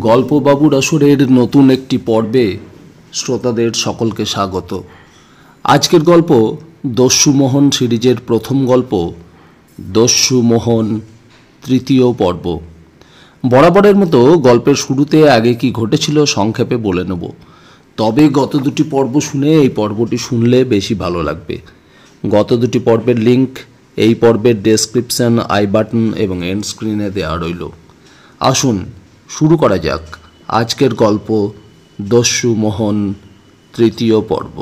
গল্পবাবুর আসরের নতুন একটি পর্বে শ্রোতাদের সকলকে স্বাগত। আজকের গল্প দস্যুমোহন সিরিজের প্রথম গল্প দস্যুমোহন তৃতীয় পর্ব। বরাবরের মতো গল্পের শুরুতে আগে কি ঘটেছিল সংক্ষেপে বলে নেব, তবে গত দুটি পর্ব শুনে এই পর্বটি শুনলে বেশি ভালো লাগবে। গত দুটি পর্বের লিঙ্ক এই পর্বের ডেসক্রিপশন, আই বাটন এবং এন্ড স্ক্রিনে দেওয়া রইল। আসুন শুরু করা যাক আজকের গল্প দস্যুমোহন তৃতীয় পর্ব।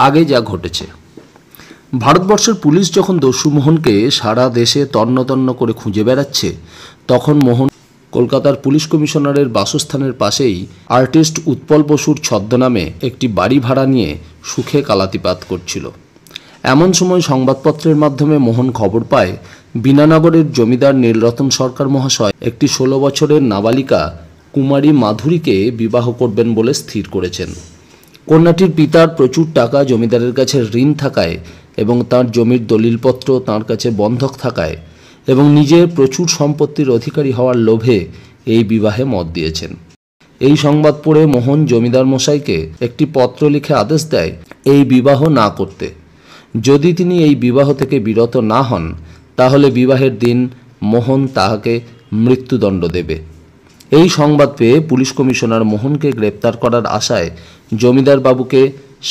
আগে যা ঘটেছে। ভারতবর্ষের পুলিশ যখন দস্যুমোহনকে সারা দেশে তন্ন তন্ন করে খুঁজে বেড়াচ্ছে, তখন মোহন কলকাতার পুলিশ কমিশনারের বাসস্থানের পাশেই আর্টিস্ট উৎপল বসুর ছদ্মনামে একটি বাড়ি ভাড়া নিয়ে সুখে কালাতিপাত করছিল। এমন সময় সংবাদপত্রের মাধ্যমে মোহন খবর পায় বিনানগরের জমিদার নীলরতন সরকার মহাশয় একটি 16 বছরের নাবালিকা কুমারী মাধুরীকে বিবাহ করবেন বলে স্থির করেছেন। কন্যাটির পিতার প্রচুর টাকা জমিদারের কাছে ঋণ থাকায় এবং তার জমির দলিলপত্র তাঁর কাছে বন্ধক থাকায় এবং নিজের প্রচুর সম্পত্তির অধিকারী হওয়ার লোভে এই বিবাহে মত দিয়েছেন। এই সংবাদ পড়ে মোহন জমিদার মশাইকে একটি পত্র লিখে আদেশ দেয় এই বিবাহ না করতে। যদি তিনি এই বিবাহ থেকে বিরত না হন, তাহলে বিবাহের দিন মোহন তাহাকে মৃত্যুদণ্ড দেবে। এই সংবাদ পেয়ে পুলিশ কমিশনার মোহনকে গ্রেপ্তার করার আশায় জমিদার বাবুকে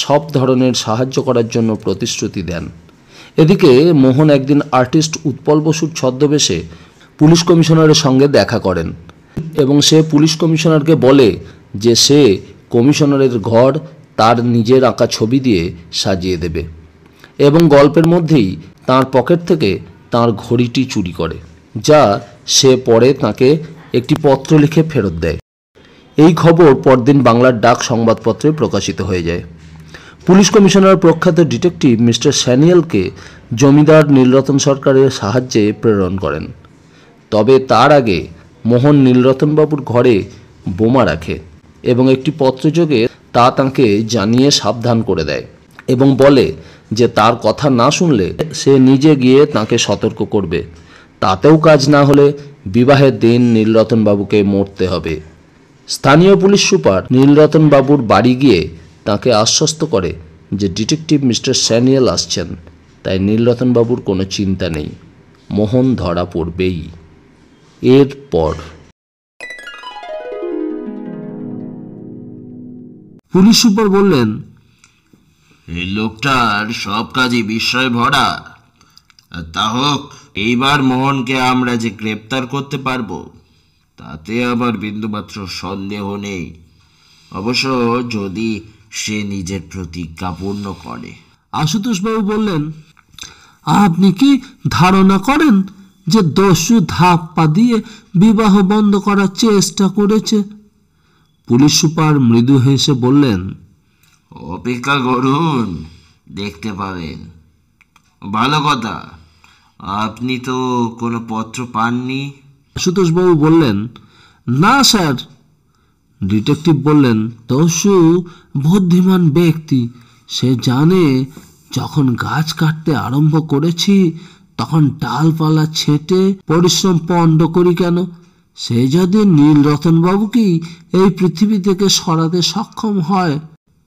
সব ধরনের সাহায্য করার জন্য প্রতিশ্রুতি দেন। এদিকে মোহন একদিন আর্টিস্ট উৎপল বসুর ছদ্মবেশে পুলিশ কমিশনারের সঙ্গে দেখা করেন এবং সে পুলিশ কমিশনারকে বলে যে সে কমিশনারের ঘর তার নিজের আঁকা ছবি দিয়ে সাজিয়ে দেবে এবং গল্পের মধ্যেই তার পকেট থেকে তার ঘড়িটি চুরি করে, যা সে পরে তাকে একটি পত্র লিখে ফেরত দেয়। এই খবর পরদিন বাংলার ডাক সংবাদপত্রে প্রকাশিত হয়ে যায়। পুলিশ কমিশনার প্রখ্যাত ডিটেকটিভ মিস্টার স্যানিয়েলকে জমিদার নীলরতন সরকারের সাহায্যে প্রেরণ করেন। তবে তার আগে মোহন নীলরতনবাবুর ঘরে বোমা রাখে এবং একটি পত্রযোগে তা তাঁকে জানিয়ে সাবধান করে দেয় এবং বলে যে তার কথা না শুনলে সে নিজে গিয়ে তাঁকে সতর্ক করবে। তাতেও কাজ না হলে বিবাহের দিন নীলরতনবাবুকে মরতে হবে। স্থানীয় পুলিশ সুপার নীলরতনবাবুর বাড়ি গিয়ে তাকে আশ্বস্ত করে যে ডিটেকটিভ মিস্টার স্যানিয়েল আসছেন, তাই নীলরতনবাবুর কোনো চিন্তা নেই, মোহন ধরা পড়বেই। এরপর পুলিশ সুপার বললেন, এই লোকটার সব কাজই বিস্ময় ভরা। তা হোক, এইবার মোহনকে আমরা যে গ্রেপ্তার করতে পারবো তাতে আবার বিন্দুমাত্র সন্দেহ নেই, অবশ্য যদি সে নিজের প্রতিজ্ঞা পূর্ণ করে। আশুতোষবাবু বললেন, আপনি কি ধারণা করেন যে দস্যু ধাপ্পা দিয়ে বিবাহ বন্ধ করার চেষ্টা করেছে? পুলিশ সুপার মৃদু হেসে বললেন, অপেক্ষা করুন, দেখতে পাবেন। ভালো কথা, আপনি তো কোনো পত্র পাননি? আশুতোষবাবু বললেন, না স্যার। ডিটেকটিভ বললেন, দস্যু বুদ্ধিমান ব্যক্তি, সে জানে যখন গাছ কাটতে আরম্ভ করেছি তখন ডালপালা ছেঁটে পরিশ্রম পণ্ড করি কেন। সে যদি নীলরতনবাবুকেই এই পৃথিবী থেকে সরাতে সক্ষম হয়,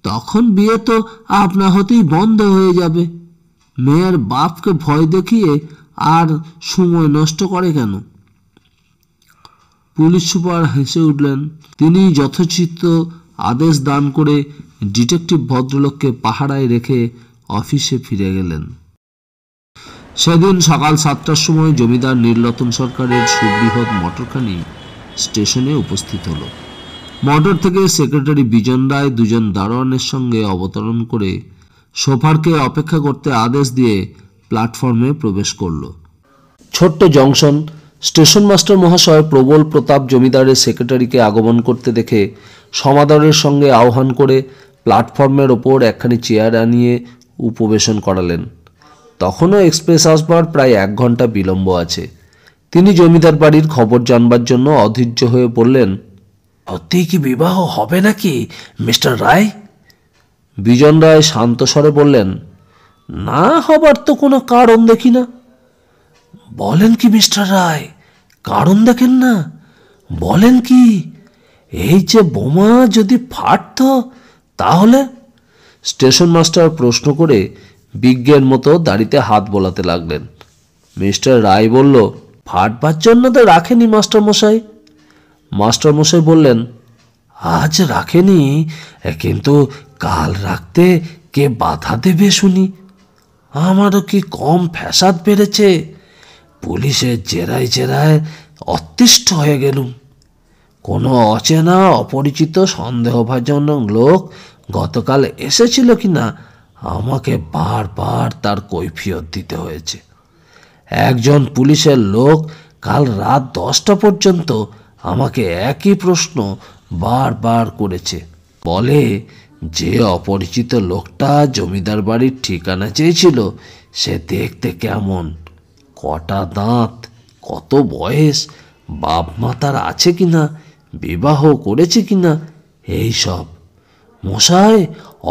তখন বিয়ে তো আপনা হতেই বন্ধ হয়ে যাবে। মেয়ের বাপকে ভয় দেখিয়ে আর সময় নষ্ট করে কেন? পুলিশ সুপার হেসে উঠলেন। তিনি যথোচিত আদেশ দান করে ডিটেকটিভ ভদ্রলোককে পাহারায় রেখে অফিসে ফিরে গেলেন। সেদিন সকাল 7টার সময় জমিদার নীলরতন সরকারের সুবৃহৎ মোটরখানি স্টেশনে উপস্থিত হলো। মোটর থেকে সেক্রেটারি বিজন রায় দুজন দারোয়ানের সঙ্গে অবতরণ করে সোফারকে অপেক্ষা করতে আদেশ দিয়ে প্ল্যাটফর্মে প্রবেশ করল। ছোট্ট জংশন। স্টেশন মাস্টার মহাশয় প্রবল প্রতাপ জমিদারের সেক্রেটারিকে আগমন করতে দেখে সমাদরের সঙ্গে আহ্বান করে প্ল্যাটফর্মের ওপর একখানি চেয়ার আনিয়ে উপবেশন করালেন। তখনও এক্সপ্রেস আসবার প্রায় 1 ঘন্টা বিলম্ব আছে। তিনি জমিদার বাড়ির খবর জানবার জন্য অধৈর্য হয়ে বললেন, সত্যিই কি বিবাহ হবে নাকি মিস্টার রায়? বিজন রায় শান্ত স্বরে বললেন, না হবার তো কোনো কারণ দেখি না। বলেন কি মিস্টার রায়, কারণ দেখেন না? বলেন কি? এই যে বোমা যদি ফাটত তাহলে? স্টেশন মাস্টার প্রশ্ন করে বিজ্ঞের মতো দাড়িতে হাত বোলাতে লাগলেন। মিস্টার রায় বলল, ফাটবার জন্য তো রাখেনি মাস্টারমশাই। মাস্টারমশাই বললেন, আজ রাখেনি, কিন্তু কাল রাখতে কে বাধা দেবে শুনি? আমারও কি কম ফ্যাসাদ বেড়েছে? পুলিশের জেরায় জেরায় অতিষ্ঠ হয়ে গেলুম। কোনো অচেনা অপরিচিত সন্দেহভাজনক লোক গতকাল এসেছিল কিনা আমাকে বারবার তার কৈফিয়ত দিতে হয়েছে। একজন পুলিশের লোক কাল রাত 10টা পর্যন্ত আমাকে একই প্রশ্ন বারবার করেছে। বলে, যে অপরিচিত লোকটা জমিদার বাড়ির ঠিকানা চেয়েছিল সে দেখতে কেমন, কটা দাঁত, কত বয়স, বাপ মা তার আছে কিনা, বিবাহ করেছে কিনা, এই সব। মশাই,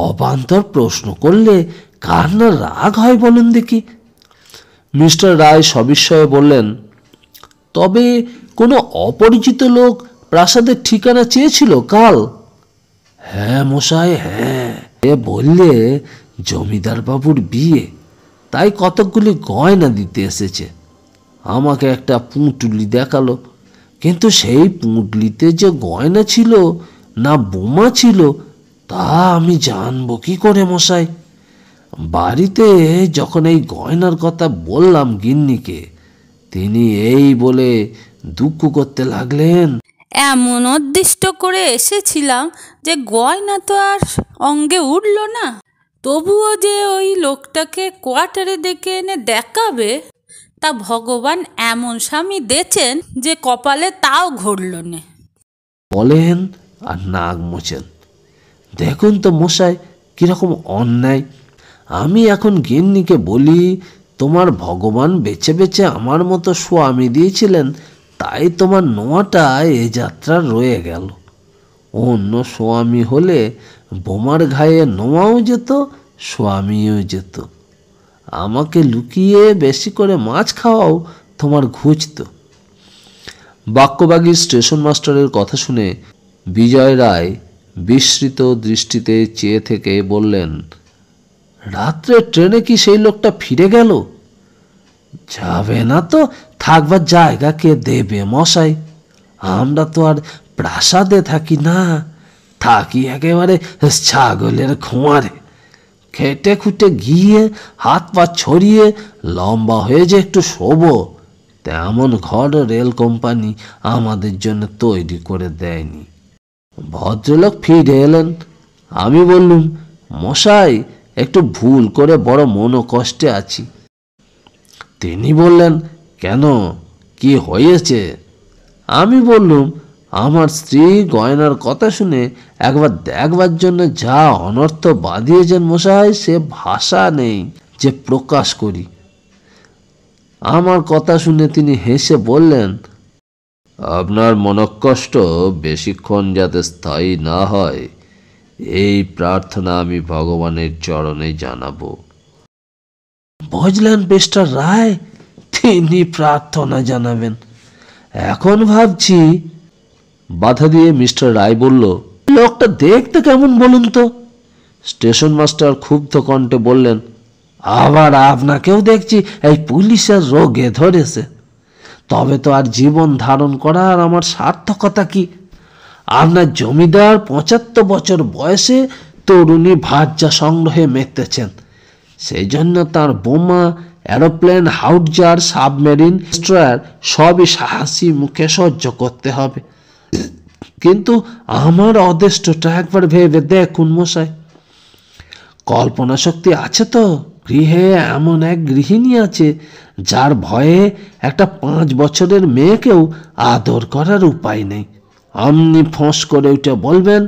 অবান্তর প্রশ্ন করলে কার না রাগ হয় বলুন দেখি? মিস্টার রায় সবিস্ময়ে বললেন, তবে কোনো অপরিচিত লোক প্রাসাদের ঠিকানা চেয়েছিল কাল? হ্যাঁ মশাই, হ্যাঁ। এ বললে জমিদার বাবুর বিয়ে, তাই কতকগুলি গয়না দিতে এসেছে। আমাকে একটা পুঁটুলি দেখালো, কিন্তু সেই পুঁটলিতে যে গয়না ছিল না বোমা ছিল তা আমি জানবো কি করে মশাই? বাড়িতে যখন এই গয়নার কথা বললাম গিন্নিকে, তিনি এই বলে দুঃখ করতে লাগলেন, এমন অদৃষ্ট করে এসেছিলাম যে গয়না তো আর অঙ্গে উঠল না, তবুও যে ওই লোকটাকে কোয়ার্টারে ডেকে এনে দেখাবে, তা ভগবান এমন স্বামী দিয়েছেন যে কপালে তাও ঘুরল না। বলেন আর নাক মোছেন। দেখুন তো মশাই কিরকম অন্যায়। আমি এখন গিন্নিকে বলি, তোমার ভগবান বেছে বেছে আমার মতো স্বামী দিয়েছিলেন, তাই তোমার নোয়াটা এ যাত্রা রয়ে গেল। অন্য স্বামী হলে বোমার ঘায়ে নোয়াও যেত, স্বামীও যেত। আমাকে লুকিয়ে বেশি করে মাছ খাওয়াও তোমার ঘুচত। বাক্যবাগী স্টেশন মাস্টারের কথা শুনে বিজয় রায় বিস্মৃত দৃষ্টিতে চেয়ে থেকে বললেন, রাত্রে ট্রেনে কি সেই লোকটা ফিরে গেল? যাবে না তো থাকবার জায়গা কে দেবে মশাই? আমরা তো আর প্রাসাদে থাকি না, থাকি একেবারে ছাগলের খোঁয়ারে। খেটে খুটে গিয়ে হাত পা ছড়িয়ে লম্বা হয়ে যে একটু শোবো, তেমন ঘর রেল কোম্পানি আমাদের জন্য তৈরি করে দেয়নি। ভদ্রলোক ফিরে এলেন। আমি বললুম, মশাই একটু ভুল করে বড় মনোকষ্টে আছি। তিনি বললেন, কেন, কি হয়েছে? আমি বললুম, আমার স্ত্রী গয়নার কথা শুনে একবার দেখবার জন্য যা অনর্থ বাঁধিয়েছেন মশাই, সে ভাষা নেই যে প্রকাশ করি। আমার কথা শুনে তিনি হেসে বললেন, আপনার মনকষ্ট বেশিক্ষণ যাতে স্থায়ী না হয় এই প্রার্থনা আমি ভগবানের চরণে জানাবো। বুঝলেন মিস্টার রায়, তিনি প্রার্থনা জানাবেন? এখন ভাবছি। বাধা দিয়ে মিস্টার রায় বলল, লোকটা দেখতে কেমন বলুন তো? স্টেশন মাস্টার ক্ষুব্ধ কণ্ঠে বললেন, আবার আপনাকেও দেখছি এই পুলিশের রোগে ধরেছে। তবে তো আর জীবন ধারণ করার আমার সার্থকতা কি? আপনার জমিদার 75 বছর বয়সে তরুণী ভার্যা সংগ্রহে মেতেছেন। সেই জন্য তার বোমা, এরোপ্লেন, হাউটজার, সাবমেরিন, ডেস্ট্রয়ার সবই সাহসী মুখে সহ্য করতে হবে। কিন্তু আমার অদৃষ্টটা একবার ভেবে দেখুন মশাই। কল্পনা শক্তি আছে তো? গৃহে এমন এক গৃহিণী আছে যার ভয়ে একটা 5 বছরের মেয়েকেও আদর করার উপায় নেই। অমনি ফোঁস করে উঠে বলবেন,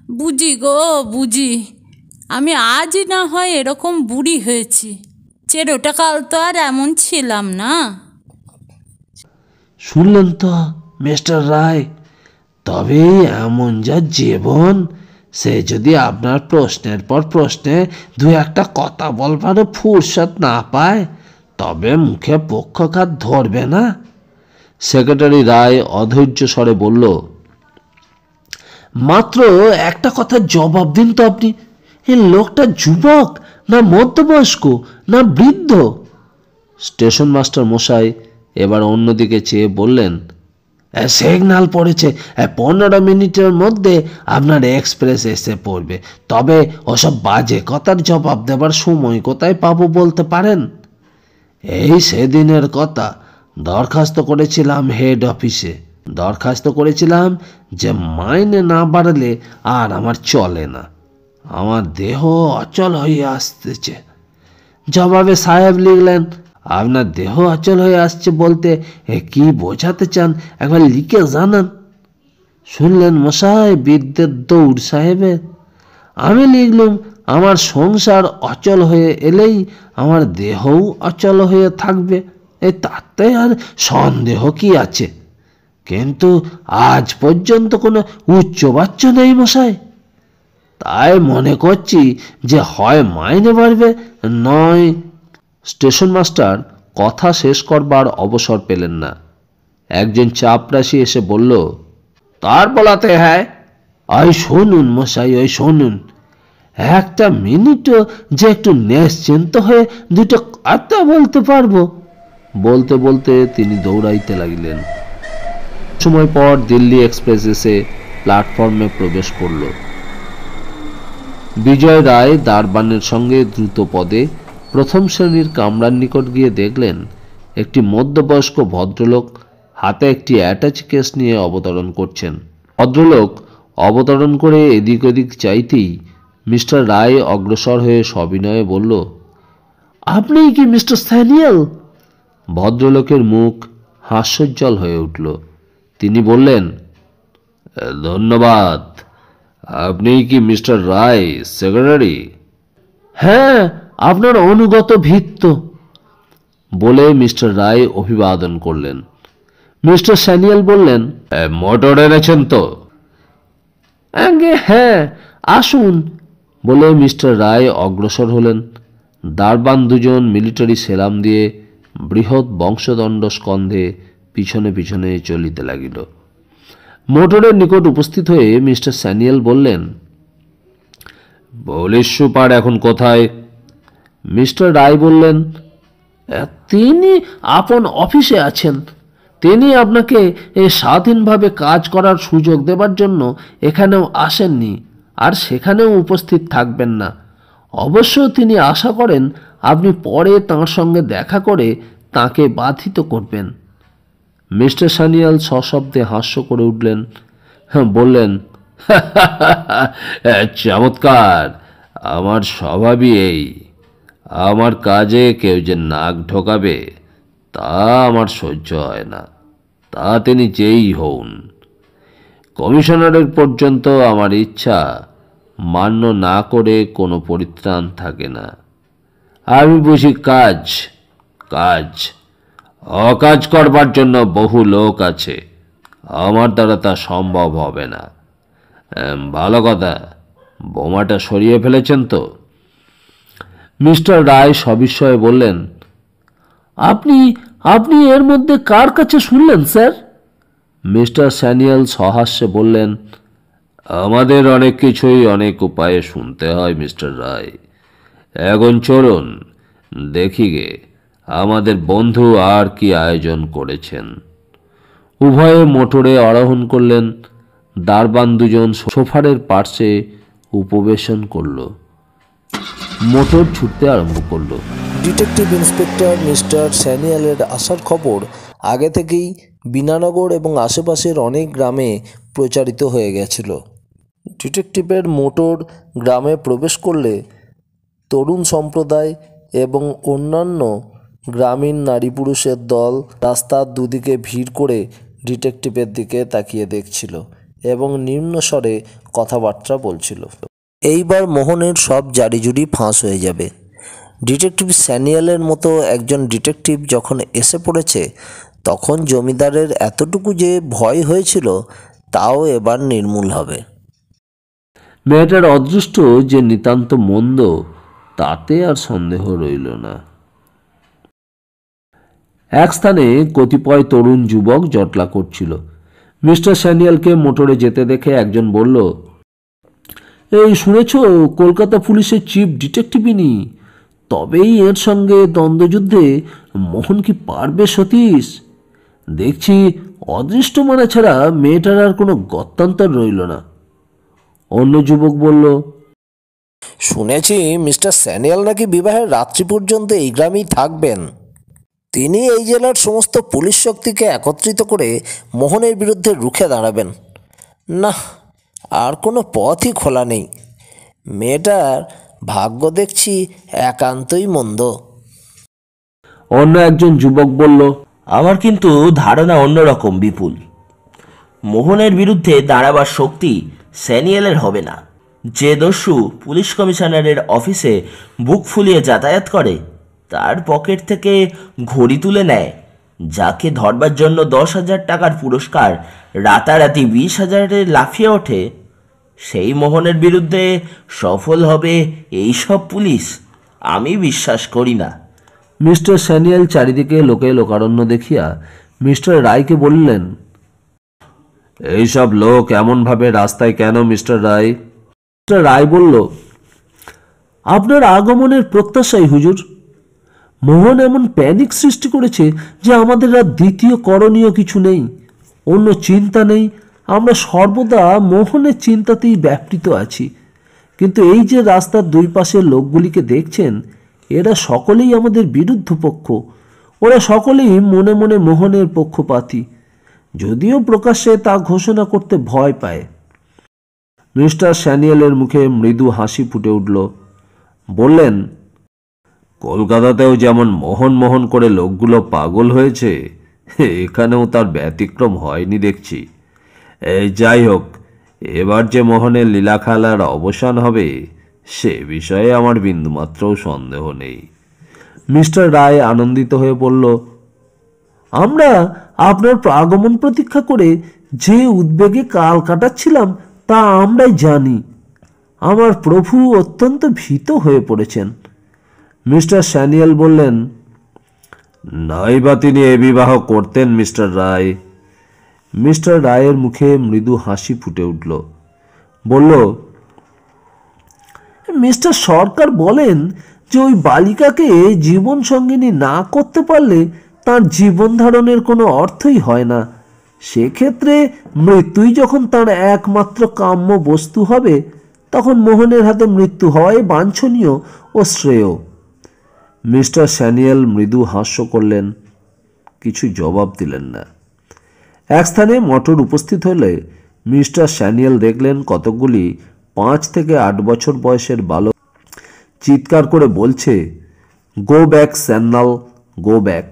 বুঝি গো বুঝি, আমি আজই না হয় এরকম বুড়ি হয়েছি, চেরোটা কাল তো আর এমন ছিলাম না। শুনলেন তো মিস্টার রায়, তবে এমন যা জীবন, সে যদি আপনার প্রশ্নের পর প্রশ্নে দু একটা কথা বলবার ফুরসত না পায়, তবে মুখে পক্ষঘাত ধরবে না। সেক্রেটারি রায় অধৈর্য স্বরে বলল, মাত্র একটা কথার জবাব দিন তো আপনি, এই লোকটা যুবক না মধ্যবয়স্ক না বৃদ্ধ? স্টেশন মাস্টার মশাই এবার অন্যদিকে চেয়ে বললেন, সিগন্যাল পড়েছে, 15 মিনিটের মধ্যে আপনার এক্সপ্রেস এসে পড়বে। তবে ওসব বাজে কথার জবাব দেবার সময় কোথায় পাবো বলতে পারেন? এই সেদিনের কথা, দরখাস্ত করেছিলাম হেড অফিসে, দরখাস্ত করেছিলাম যে মাইনে না বাড়ালে আর আমার চলে না, আমার দেহ অচল হয়ে আসতেছে। জবাবে সাহেব লিখলেন, আপনার দেহ অচল হয়ে আসছে বলতে কি বোঝাতে চান একবার লিখে জানান। শুনলেন মশাই বিদ্যের দৌড় সাহেবের? আমি লিখলুম, আমার সংসার অচল হয়ে এলেই আমার দেহও অচল হয়ে থাকবে, তাতে আর সন্দেহ কি আছে? কিন্তু আজ পর্যন্ত কোনো উচ্চবাচ্য নেই মশাই। তাই মনে করছি যে হয় মাইনে বাড়বে, নয়। স্টেশন মাস্টার কথা শেষ করবার অবসর পেলেন না। একজন চাপরাশি এসে বলল, তার বলাতে হ্যাঁ, ওই শুনুন মশাই, ওই শুনুন, একটা মিনিটও যে একটু নিশ্চিন্ত হয়ে দুটো কথা বলতে পারবো? বলতে বলতে তিনি দৌড়াইতে লাগিলেন। সময় পর দিল্লি এক্সপ্রেস এসে প্ল্যাটফর্মে প্রবেশ করল। বিজয় রায় দারবানের সঙ্গে দ্রুত পদে প্রথম শ্রেণীর কামরার নিকট গিয়ে দেখলেন একটি মধ্যবয়স্ক ভদ্রলোক হাতে একটি অ্যাটাচ কেস নিয়ে অবতরণ করছেন। ভদ্রলোক অবতরণ করে এদিক ওদিক চাইতেই মিস্টার রায় অগ্রসর হয়ে সবিনয়ে বলল, আপনি কি মিস্টার স্যানিয়েল? ভদ্রলোকের মুখ হাস্যোজ্জ্বল হয়ে উঠল। তিনি বললেন, ধন্যবাদ। আপনি কি মিস্টার রায় সেক্রেটারি? হ্যাঁ, আপনার অনুগত ভৃত্য। বলে মিস্টার রায় অভিবাদন করলেন। মিস্টার স্যানিয়েল বললেন, মোটর এনেছেন তো? আগে হ্যাঁ, আসুন। বলে মিস্টার রায় অগ্রসর হলেন। দারবান দুজন মিলিটারি সেলাম দিয়ে বৃহৎ বংশদণ্ড স্কন্ধে পিছনে পিছনে চলিতে লাগিল। মোটরের নিকট উপস্থিত হয়ে মিস্টার স্যানিয়েল বললেন, পুলিশ সুপার এখন কোথায়? মিস্টার রায় বললেন, তিনি আপন অফিসে আছেন। তিনি আপনাকে স্বাধীনভাবে কাজ করার সুযোগ দেবার জন্য এখানেও আসেননি, আর সেখানেও উপস্থিত থাকবেন না। অবশ্য তিনি আশা করেন আপনি পরে তাঁর সঙ্গে দেখা করে তাঁকে বাধিত করবেন। মিস্টার স্যানিয়েল সশব্দে হাস্য করে উঠলেন, বললেন, চমৎকার। আমার স্বভাবই এই। আমার কাজে কেউ যে নাক ঢোকাবে তা আমার সহ্য হয় না, তা তিনি যেই হন। কমিশনারের পর্যন্ত আমার ইচ্ছা মান্য না করে কোনো পরিত্রাণ থাকে না। আমি বুঝি কাজ, কাজ। অকাজ করবার জন্য বহু লোক আছে, আমার দ্বারা তা সম্ভব হবে না। ভালো কথা, বোমাটা সরিয়ে ফেলেছেন তো? মিস্টার রায় সবিস্ময়ে বললেন, আপনি আপনি এর মধ্যে কার কাছে শুনলেন স্যার? মিস্টার স্যানিয়েল সহাস্যে বললেন, আমাদের অনেক কিছুই অনেক উপায়ে শুনতে হয় মিস্টার রায়। এখন চলুন দেখি গে আমাদের বন্ধু আর কি আয়োজন করেছেন। উভয়ে মোটরে আরোহণ করলেন। দারবান দুজন সোফারের পার্শ্বে উপবেশন করল। মোটর ছুটতে আরম্ভ করল। ডিটেকটিভ ইন্সপেক্টর মিস্টার স্যানিয়েলের আসার খবর আগে থেকেই বিনানগর এবং আশেপাশের অনেক গ্রামে প্রচারিত হয়ে গেছিল। ডিটেকটিভের মোটর গ্রামে প্রবেশ করলে তরুণ সম্প্রদায় এবং অন্যান্য গ্রামীণ নারী পুরুষের দল রাস্তার দুদিকে ভিড় করে ডিটেকটিভের দিকে তাকিয়ে দেখছিল এবং নিম্ন স্বরে কথাবার্তা বলছিল। এইবার মোহনের সব জারিজুরি ফাঁস হয়ে যাবে। ডিটেকটিভ স্যানিয়ালের মতো একজন ডিটেকটিভ যখন এসে পড়েছে, তখন জমিদারের এতটুকু যে ভয় হয়েছিল তাও এবার নির্মূল হবে। মেয়েটার অদৃষ্ট যে নিতান্ত মন্দ, তাতে আর সন্দেহ রইল না। এক স্থানে কতিপয় তরুণ যুবক জটলা করছিল। মিস্টার স্যানিয়ালকে মোটরে যেতে দেখে একজন বলল, এই শুনেছ, কলকাতা পুলিশের চিফ ডিটেকটিভ ইনি। তবেই এর সঙ্গে দ্বন্দ্বযুদ্ধে মোহন কি পারবে সতীশ? দেখছি অদৃষ্ট মানা ছাড়া মেয়েটার আর কোনো গত্যান্তর রইল না। অন্য যুবক বলল, শুনেছি মিস্টার স্যানিয়াল নাকি বিবাহের রাত্রি পর্যন্ত এই গ্রামেই থাকবেন। তিনি এই জেলার সমস্ত পুলিশ শক্তিকে একত্রিত করে মোহনের বিরুদ্ধে রুখে দাঁড়াবেন। না, আর কোনো পথই খোলা নেই। মেয়েটার ভাগ্য দেখছি একান্তই মন্দ। অন্য একজন যুবক বলল, আমার কিন্তু ধারণা অন্যরকম বিপুল। মোহনের বিরুদ্ধে দাঁড়াবার শক্তি স্যানিয়েলের হবে না। যে দস্যু পুলিশ কমিশনারের অফিসে বুক ফুলিয়ে যাতায়াত করে, তার পকেট থেকে ঘড়ি তুলে নেয়, যাকে ধরবার জন্য 10,000 টাকার পুরস্কার রাতারাতি 20,000-এ লাফিয়ে ওঠে, সেই মোহনের বিরুদ্ধে সফল হবে এইসব পুলিশ? আমি বিশ্বাস করি না। মিস্টার স্যানিয়াল চারিদিকে লোকে লোকারণ্য দেখিয়া মিস্টার রায়কে বললেন, এইসব লোক এমনভাবে রাস্তায় কেন মিস্টার রায়? মিস্টার রায় বলল, আপনার আগমনের প্রত্যাশাই হুজুর। মোহন এমন প্যানিক সৃষ্টি করেছে যে আমাদের আর দ্বিতীয় করণীয় কিছু নেই, অন্য চিন্তা নেই। আমরা সর্বদা মোহনের চিন্তাতেই ব্যাপৃত আছি। কিন্তু এই যে রাস্তার দুই পাশের লোকগুলিকে দেখছেন, এরা সকলেই আমাদের বিরুদ্ধ পক্ষ। ওরা সকলেই মনে মনে মোহনের পক্ষপাতী, যদিও প্রকাশ্যে তা ঘোষণা করতে ভয় পায়। মিস্টার স্যানিয়ালের মুখে মৃদু হাসি ফুটে উঠল। বললেন, কলকাতাতেও যেমন মোহন মোহন করে লোকগুলো পাগল হয়েছে, এখানেও তার ব্যতিক্রম হয়নি দেখছি। যাই হোক, এবার যে মোহনের লীলা খেলার অবসান হবে, সে বিষয়ে আমার বিন্দুমাত্রও সন্দেহ নেই। মিস্টার রায় আনন্দিত হয়ে বলল, আমরা আপনার আগমন প্রতীক্ষা করে যে উদ্বেগে কাল কাটাচ্ছিলাম তা আমরাই জানি। আমার প্রভু অত্যন্ত ভীত হয়ে পড়েছেন। মিস্টার স্যানিয়াল বললেন, নাই বা তিনি এ বিবাহ করতেন মিস্টার রায়? মিস্টার রায়ের মুখে মৃদু হাসি ফুটে উঠল। বলল, মিস্টার সরকার বলেন যে ওই বালিকাকে জীবন সঙ্গিনী না করতে পারলে তার জীবন ধারণের কোনো অর্থই হয় না। সেক্ষেত্রে মৃত্যুই যখন তার একমাত্র কাম্য বস্তু হবে, তখন মোহনের হাতে মৃত্যু হওয়াই বাঞ্ছনীয় ও শ্রেয়। মিস্টার স্যানিয়াল মৃদু হাস্য করলেন, কিছু জবাব দিলেন না। এক স্থানে মোটর উপস্থিত হলে মিস্টার স্যানিয়াল দেখলেন কতকগুলি 5 থেকে 8 বছর বয়সের বালক চিৎকার করে বলছে, go back Sanyal, go back.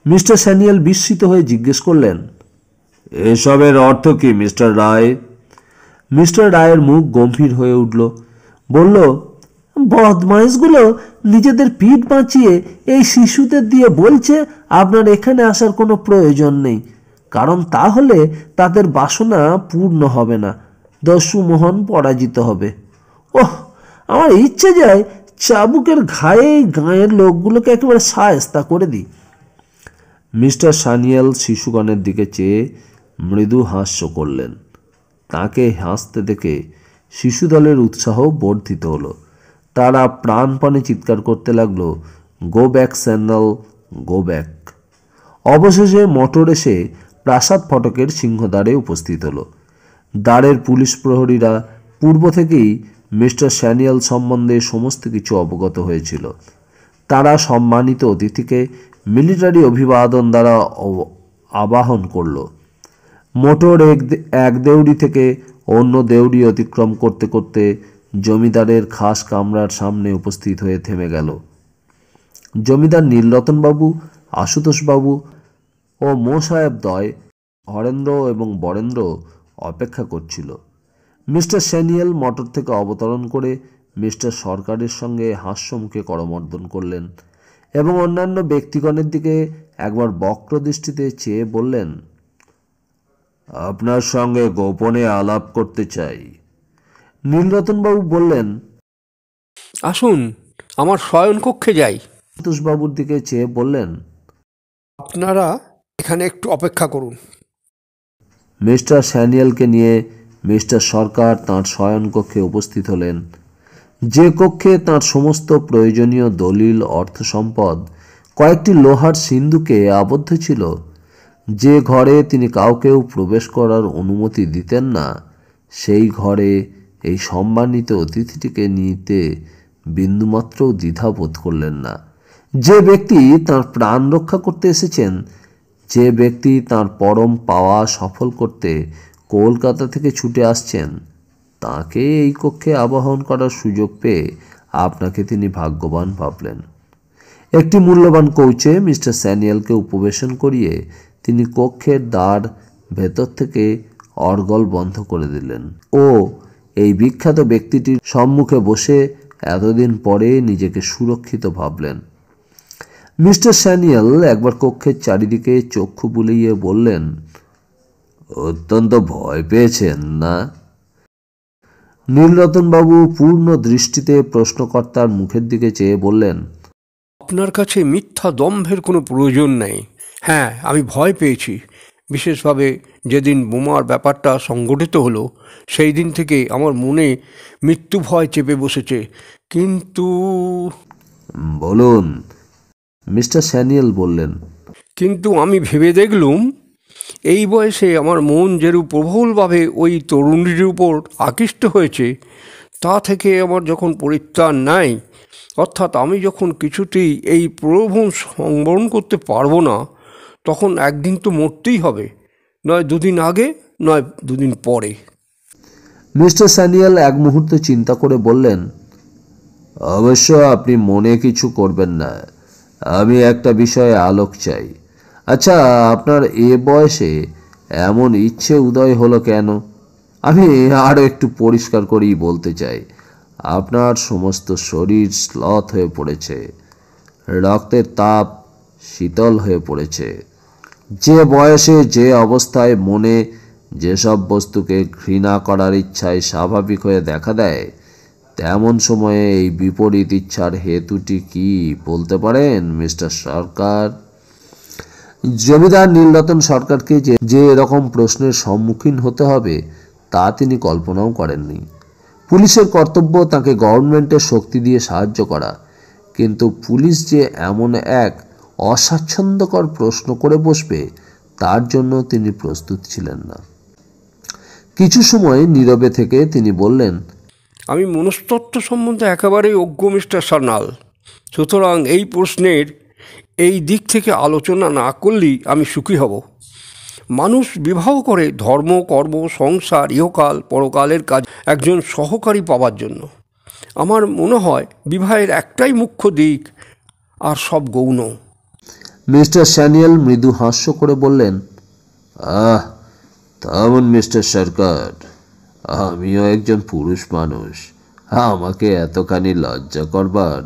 Mister Sanyal বিস্মিত হয়ে জিজ্ঞেস করলেন, এসবের অর্থ কি মিস্টার রায়? মিস্টার রায়ের মুখ গম্ভীর হয়ে উঠল। বলল, বদমাইশগুলো নিজেদের পিঠ বাঁচিয়ে এই শিশুদের দিয়ে বলছে আপনার এখানে আসার কোনো প্রয়োজন নেই, কারণ তাহলে তাদের বাসনা পূর্ণ হবে না, দস্যু মোহন পরাজিত হবে। ওহ, আমার ইচ্ছে যায় চাবুকের ঘায়ে গাঁয়ের লোকগুলোকে একেবারে শায়েস্তা করে দিই। মিস্টার স্যানিয়াল শিশুগণের দিকে চেয়ে মৃদু হাস্য করলেন। তাকে হাসতে দেখে শিশুদলের উৎসাহ বর্ধিত হলো। তারা প্রাণপণে চিৎকার করতে লাগলো, go back Sanyal, go back. অবশেষে মোটর এসে প্রাসাদ ফটকের সিংহদ্বারে উপস্থিত হলো। দ্বারের পুলিশ প্রহরীরা পূর্ব থেকেই মিস্টার স্যানিয়াল সম্বন্ধে সমস্ত কিছু অবগত হয়েছিল। তারা সম্মানিত অতিথিকে মিলিটারি অভিবাদন দ্বারা আবাহন করল। মোটর এক দেউড়ি থেকে অন্য দেউড়ি অতিক্রম করতে করতে জমিদারের খাস কামরার সামনে উপস্থিত হয়ে থেমে গেল। জমিদার নীলরতনবাবু, আশুতোষবাবু ও মোসাহেব দ্বয়, হরেন্দ্র এবং বরেন্দ্র অপেক্ষা করছিল। মিস্টার স্যানিয়েল মোটর থেকে অবতরণ করে মিস্টার সরকারের সঙ্গে হাস্যমুখে করমর্দন করলেন এবং অন্যান্য ব্যক্তিগণের দিকে একবার বক্র দৃষ্টিতে চেয়ে বললেন, আপনার সঙ্গে গোপনে আলাপ করতে চাই। নীলরতনবাবু বললেন, আসুন, আমার শয়নকক্ষে যাই। সন্তোষবাবুর দিকে চেয়ে বললেন, আপনারা এখানে একটু অপেক্ষা করুন। মিস্টার স্যানিয়েলকে নিয়ে মিস্টার সরকার তাঁর শয়নকক্ষে উপস্থিত হলেন, যে কক্ষে তাঁর সমস্ত প্রয়োজনীয় দলিল, অর্থ সম্পদ কয়েকটি লোহার সিন্দুকে আবদ্ধ ছিল। যে ঘরে তিনি কাউকেও প্রবেশ করার অনুমতি দিতেন না, সেই ঘরে এই সম্মানিত অতিথিটিকে নিতে বিন্দুমাত্রও দ্বিধাবোধ করলেন না। যে ব্যক্তি তাঁর প্রাণ রক্ষা করতে এসেছেন, যে ব্যক্তি তাঁর পরম পাওয়া সফল করতে কলকাতা থেকে ছুটে আসছেন, তাকে এই কক্ষে আবাহন করার সুযোগ পেয়ে আপনাকে তিনি ভাগ্যবান ভাবলেন। একটি মূল্যবান কৌচে মিস্টার স্যানিয়েলকে উপবেশন করিয়ে তিনি কক্ষের দ্বার ভেতর থেকে অর্গল বন্ধ করে দিলেন ও এই বিখ্যাত ব্যক্তিটির সম্মুখে বসে এতদিন পরে নিজেকে সুরক্ষিত ভাবলেন। মিস্টার স্যানিয়েল একবার কক্ষের চারিদিকে চক্ষু বুলিয়ে বললেন, অত্যন্ত ভয় পেয়েছেন না? নীলরতনবাবু পূর্ণ দৃষ্টিতে প্রশ্নকর্তার মুখের দিকে চেয়ে বললেন, আপনার কাছে মিথ্যা দম্ভের কোনো প্রয়োজন নেই। হ্যাঁ, আমি ভয় পেয়েছি। বিশেষভাবে যেদিন বোমার ব্যাপারটা সংগঠিত হলো, সেই দিন থেকে আমার মনে মৃত্যু ভয় চেপে বসেছে। কিন্তু বলুন। মিস্টার স্যানিয়েল বললেন, কিন্তু আমি ভেবে দেখলুম, এই বয়সে আমার মন যেরূপ প্রবলভাবে ওই তরুণীর উপর আকৃষ্ট হয়েছে, তা থেকে আমার যখন পরিত্রাণ নাই, অর্থাৎ আমি যখন কিছুতেই এই প্রলোভন সংবরণ করতে পারবো না, তখন একদিন তো মরতেই হবে, নয় দুদিন আগে, নয় দুদিন পরে। মিস্টার স্যানিয়েল এক মুহূর্তে চিন্তা করে বললেন, অবশ্য আপনি মনে কিছু করবেন না। আমি একটা বিষয়ে আলোক চাই। আচ্ছা, আপনার এ বয়সে এমন ইচ্ছে উদয় হলো কেন? আমি আরও একটু পরিষ্কার করেই বলতে চাই। আপনার সমস্ত শরীর শ্লথ হয়ে পড়েছে, রক্তের তাপ শীতল হয়ে পড়েছে। যে বয়সে যে অবস্থায় মনে যেসব বস্তুকে ঘৃণা করার ইচ্ছায় স্বাভাবিক হয়ে দেখা দেয়, তেমন সময়ে এই বিপরীত ইচ্ছার হেতুটি কি বলতে পারেন মিস্টার সরকার? জমিদার নীলরতন সরকারকে যে এরকম প্রশ্নের সম্মুখীন হতে হবে তা তিনি কল্পনাও করেননি। পুলিশের কর্তব্য তাকে গভর্নমেন্টের শক্তি দিয়ে সাহায্য করা, কিন্তু পুলিশ যে এমন এক অস্বাচ্ছন্দ্যকর প্রশ্ন করে বসবে, তার জন্য তিনি প্রস্তুত ছিলেন না। কিছু সময় নীরবে থেকে তিনি বললেন, আমি মনস্তত্ত্ব সম্বন্ধে একেবারেই অজ্ঞ মিস্টার সান্যাল। সুতরাং এই প্রশ্নের এই দিক থেকে আলোচনা না করলেই আমি সুখী হব। মানুষ বিবাহ করে ধর্ম, কর্ম, সংসার, ইহকাল পরকালের কাজ একজন সহকারী পাওয়ার জন্য। আমার মনে হয় বিবাহের একটাই মুখ্য দিক, আর সব গৌণ। মিস্টার স্যানিয়েল মৃদু হাস্য করে বললেন, আহ, তেমন মিস্টার সরকার, আমিও একজন পুরুষ মানুষ। আমাকে এতখানি লজ্জা করবার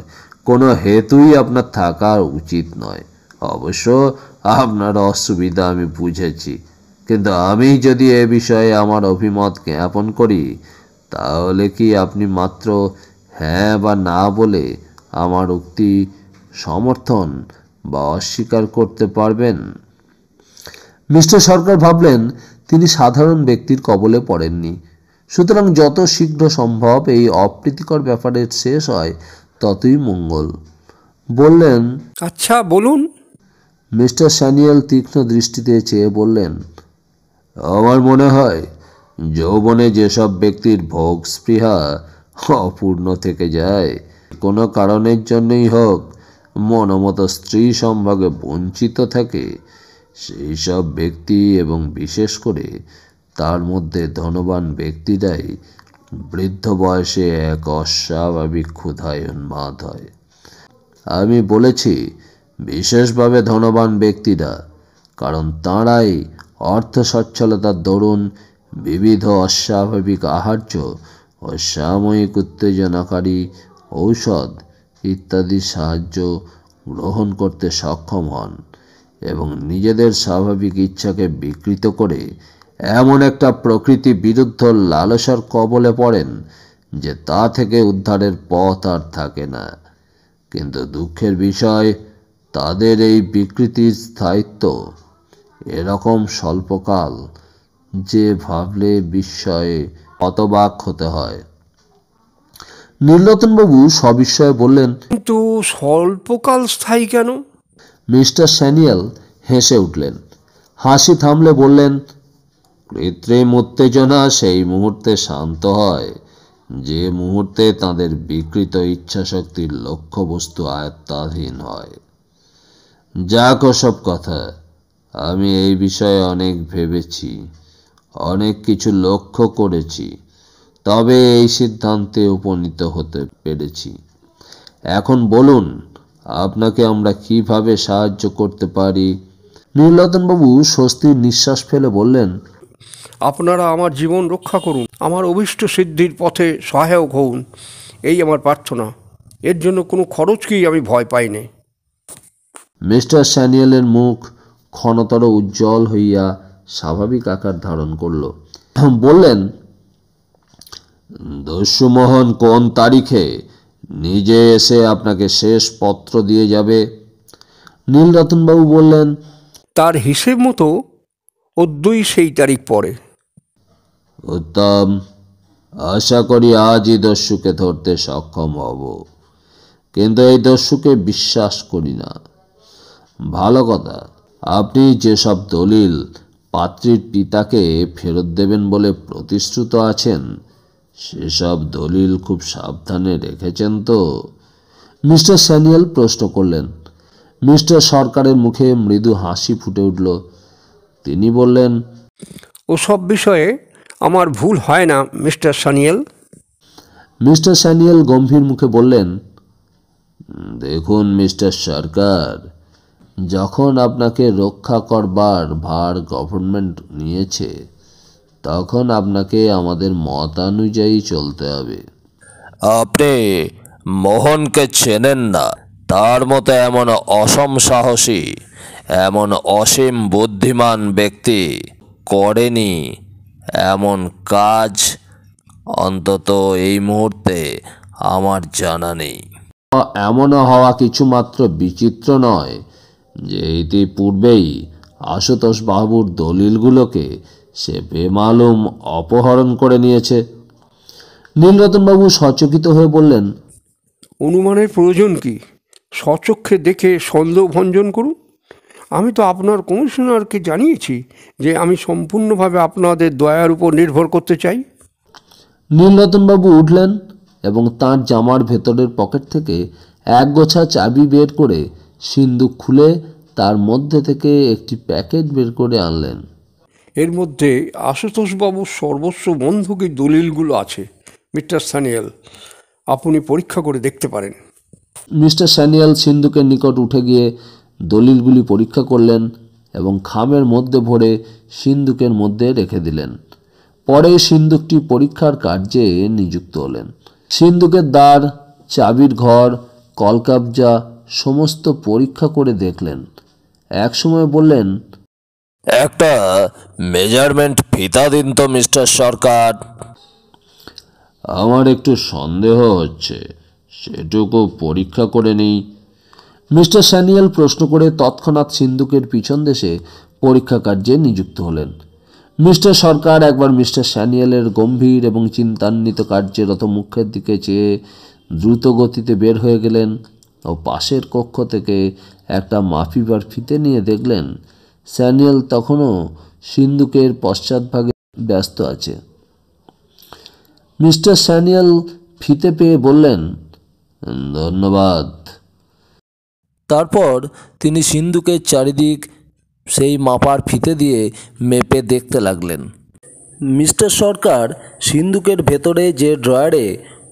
কোনো হেতুই আপনার থাকা উচিত নয়। অবশ্য আপনার অসুবিধা আমি বুঝেছি, কিন্তু আমি যদি এ বিষয়ে আমার অভিমত জ্ঞাপন করি, তাহলে কি আপনি মাত্র হ্যাঁ বা না বলে আমার উক্তি সমর্থন বা অস্বীকার করতে পারবেন? মিস্টার সরকার ভাবলেন তিনি সাধারণ ব্যক্তির কবলে পড়েননি, সুতরাং যত শীঘ্র সম্ভব এই অপ্রীতিকর ব্যাপারের শেষ হয় ততই মঙ্গল। বললেন, আচ্ছা বলুন। মিস্টার স্যানিয়েল তীক্ষ্ণ দৃষ্টিতে চেয়ে বললেন, আমার মনে হয় যৌবনে যেসব ব্যক্তির ভোগ স্পৃহা অপূর্ণ থেকে যায়, কোনো কারণের জন্যই হোক মনোমতো স্ত্রী সম্ভোগে বঞ্চিত থাকে, সেই সব ব্যক্তি এবং বিশেষ করে তার মধ্যে ধনবান ব্যক্তিরাই বৃদ্ধ বয়সে এক অস্বাভাবিক ক্ষুধায় উন্মাদ হয়। আমি বলেছি বিশেষভাবে ধনবান ব্যক্তিরা, কারণ তাঁরাই অর্থ সচ্ছলতার দরুন বিবিধ অস্বাভাবিক আহার্য ও সাময়িক উত্তেজনাকারী ঔষধ ইত্যাদি সাহায্য গ্রহণ করতে সক্ষম হন এবং নিজেদের স্বাভাবিক ইচ্ছাকে বিকৃত করে এমন একটা প্রকৃতি বিরুদ্ধ লালসার কবলে পড়েন যে তা থেকে উদ্ধারের পথ আর থাকে না। কিন্তু দুঃখের বিষয়, তাদের এই বিকৃতির স্থায়িত্ব এরকম স্বল্পকাল যে ভাবলে বিস্ময়ে হতবাক হতে হয়। নীলরতনবাবু সবিস্ময়ে বললেন, কিন্তু স্বল্পকাল স্থায়ী কেন? মিস্টার স্যানিয়েল হেসে উঠলেন। হাসি থামলে বললেন, কৃত্রিম উত্তেজনা সেই মুহূর্তে শান্ত হয় যে মুহূর্তে তাদের বিকৃত ইচ্ছাশক্তির লক্ষ্যবস্তু আয়ত্তাধীন হয়। যাক ওসব কথা, আমি এই বিষয়ে অনেক ভেবেছি, অনেক কিছু লক্ষ্য করেছি, তবে এই সিদ্ধান্তে উপনীত হতে পেরেছি। এখন বলুন, আপনাকে আমরা কিভাবে সাহায্য করতে পারি? নীলরতনবাবু স্বস্তির নিঃশ্বাস ফেলে বললেন, আপনারা আমার জীবন রক্ষা করুন, আমার অভীষ্ট সিদ্ধির পথে সহায়ক হন, এই আমার প্রার্থনা। এর জন্য কোনো খরচকেই আমি ভয় পাই না। মিস্টার স্যানিয়েলের মুখ ক্ষণতর উজ্জ্বল হইয়া স্বাভাবিক আকার ধারণ করল। বললেন, দস্যুমোহন কোন তারিখে নিজে এসে আপনাকে শেষ পত্র দিয়ে যাবে? নীলরতনবাবু বললেন, তার হিসেব মতো 2 সেই তারিখ পরে। উত্তম, আশা করি আজই দস্যুকে ধরতে সক্ষম হব, কিন্তু এই দস্যুকে বিশ্বাস করি না। ভালো কথা, আপনি যেসব দলিল পাত্রীর পিতাকে ফেরত দেবেন বলে প্রতিশ্রুত আছেন, সেসব দলিল খুব সাবধানে রেখেছেন তো? মিস্টার স্যানিয়েল প্রশ্ন করলেন। মিস্টার সরকারের মুখে মৃদু হাসি ফুটে উঠল। তিনি বললেন, ওসব বিষয়ে আমার ভুল হয় না মিস্টার স্যানিয়েল। মিস্টার স্যানিয়েল গম্ভীর মুখে বললেন, দেখুন মিস্টার সরকার, যখন আপনাকে রক্ষা করবার ভার গভর্নমেন্ট নিয়েছে, তখন আপনাকে আমাদের মতানুযায়ী চলতে হবে। আপনি মোহনকে চেনেন না, তার মতো এমন অসম সাহসী, এমন অসীম বুদ্ধিমান ব্যক্তি করেনি এমন কাজ, অন্তত এই মুহূর্তে আমার জানা নেই। এমনও হওয়া কিছুমাত্র বিচিত্র নয় যে ইতিপূর্বেই আশুতোষ বাবুর দলিলগুলোকে সে বেমালুম অপহরণ করে নিয়েছে। নীলরতনবাবু সচকিত হয়ে বললেন, অনুমানের প্রয়োজন কি? স্বচক্ষে দেখে সন্দেহ ভঞ্জন করুন। আমি তো আপনার কমিশনারকে জানিয়েছি যে আমি সম্পূর্ণভাবে আপনাদের দয়ার উপর নির্ভর করতে চাই। নীলরতনবাবু উঠলেন এবং তাঁর জামার ভেতরের পকেট থেকে এক গোছা চাবি বের করে সিন্দুক খুলে তার মধ্যে থেকে একটি প্যাকেট বের করে আনলেন। এর মধ্যে আশুতোষবাবুর সর্বস্ব বন্ধকি দলিলগুলো আছে মিস্টার স্যানিয়েল, আপনি পরীক্ষা করে দেখতে পারেন। মিস্টার স্যানিয়েল সিন্দুকের নিকট উঠে গিয়ে দলিলগুলি পরীক্ষা করলেন এবং খামের মধ্যে ভরে সিন্দুকের মধ্যে রেখে দিলেন। পরে সিন্দুকটি পরীক্ষার কার্যে নিযুক্ত হলেন। সিন্দুকের দ্বার, চাবির ঘর, কলকাবজা সমস্ত পরীক্ষা করে দেখলেন। একসময় বললেন, একটা মেজারমেন্ট ফিতা দিন তো মিস্টার সরকার। আমার একটু সন্দেহ হচ্ছে, সেটুকু পরীক্ষা করে নিই। মিস্টার স্যানিয়েল প্রশ্ন করে তৎক্ষণাৎ সিন্দুকের পিছন দেশে পরীক্ষা কার্যে নিযুক্ত হলেন। মিস্টার সরকার একবার মিস্টার স্যানিয়েলের গম্ভীর এবং চিন্তান্বিত কার্যরত মুখের দিকে চেয়ে দ্রুত গতিতে বের হয়ে গেলেন ও পাশের কক্ষ থেকে একটা মাপিবার ফিতে নিয়ে দেখলেন স্যানিয়েল তখনও সিন্দুকের পশ্চাৎভাগে ব্যস্ত আছে। মিস্টার স্যানিয়েল ফিতে পেয়ে বললেন, ধন্যবাদ। তারপর তিনি সিন্দুকের চারিদিক সেই মাপার ফিতে দিয়ে মেপে দেখতে লাগলেন। মিস্টার সরকার সিন্দুকের ভেতরে যে ড্রয়ারে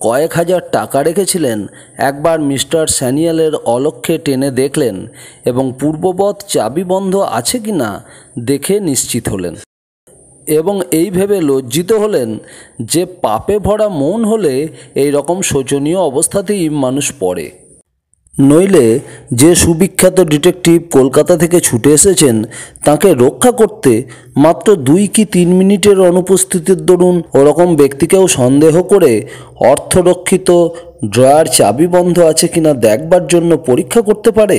কয়েক হাজার টাকা রেখেছিলেন একবার মিস্টার স্যানিয়েলের অলক্ষ্যে টেনে দেখলেন এবং পূর্ববৎ চাবি বন্ধ আছে কি না দেখে নিশ্চিত হলেন। এবং এই ভেবে লজ্জিত হলেন যে পাপে ভরা মন হলে এই রকম শোচনীয় অবস্থাতেই মানুষ পড়ে। নইলে যে সুবিখ্যাত ডিটেকটিভ কলকাতা থেকে ছুটে এসেছেন তাকে রক্ষা করতে মাত্র 2 কি 3 মিনিটের অনুপস্থিতির দরুন ওরকম ব্যক্তিকেও সন্দেহ করে অর্থরক্ষিত ড্রয়ার চাবি বন্ধ আছে কিনা দেখবার জন্য পরীক্ষা করতে পারে?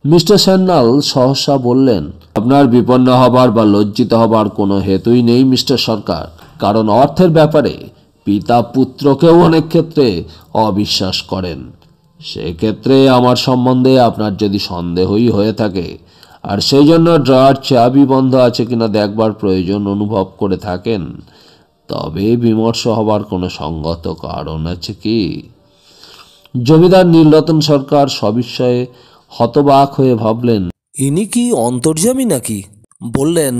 মিস্টার সান্যাল সহসা বললেন, আপনার বিপন্ন হবার বা লজ্জিত হবার কোনো হেতুই নেই মিস্টার সরকার, কারণ অর্থের ব্যাপারে পিতা পুত্রকেও অনেক ক্ষেত্রে অবিশ্বাস করেন। সেক্ষেত্রে আমার সম্বন্ধে আপনার যদি সন্দেহই হয়ে থাকে আর সেই জন্য ড্রয়ার চাবি বন্ধ আছে কিনা দেখবার প্রয়োজন অনুভব করে থাকেন, তবে বিমর্ষ হবার কোনো সঙ্গত কারণ আছে কি? জমিদার নীলরতন সরকার সবিস্ময়ে হতবাক হয়ে ভাবলেন, ইনি কি অন্তর্যামী নাকি? বললেন,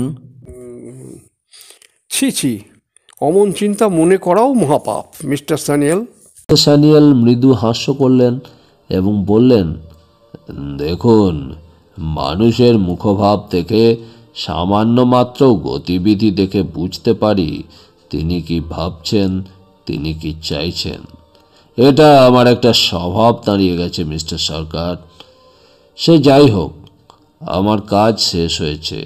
ছি ছি, অমন চিন্তা মনে করাও মহাপাপ মিস্টার স্যানিয়েল। স্যানিয়েল মৃদু হাস্য করলেন এবং বললেন, দেখুন, মানুষের মুখভাব থেকে সামান্য মাত্র গতিবিধি দেখে বুঝতে পারি তিনি কি ভাবছেন, তিনি কি চাইছেন। এটা আমার একটা স্বভাব দাঁড়িয়ে গেছে মিস্টার সরকার। সে যাই হোক, আমার কাজ শেষ হয়েছে।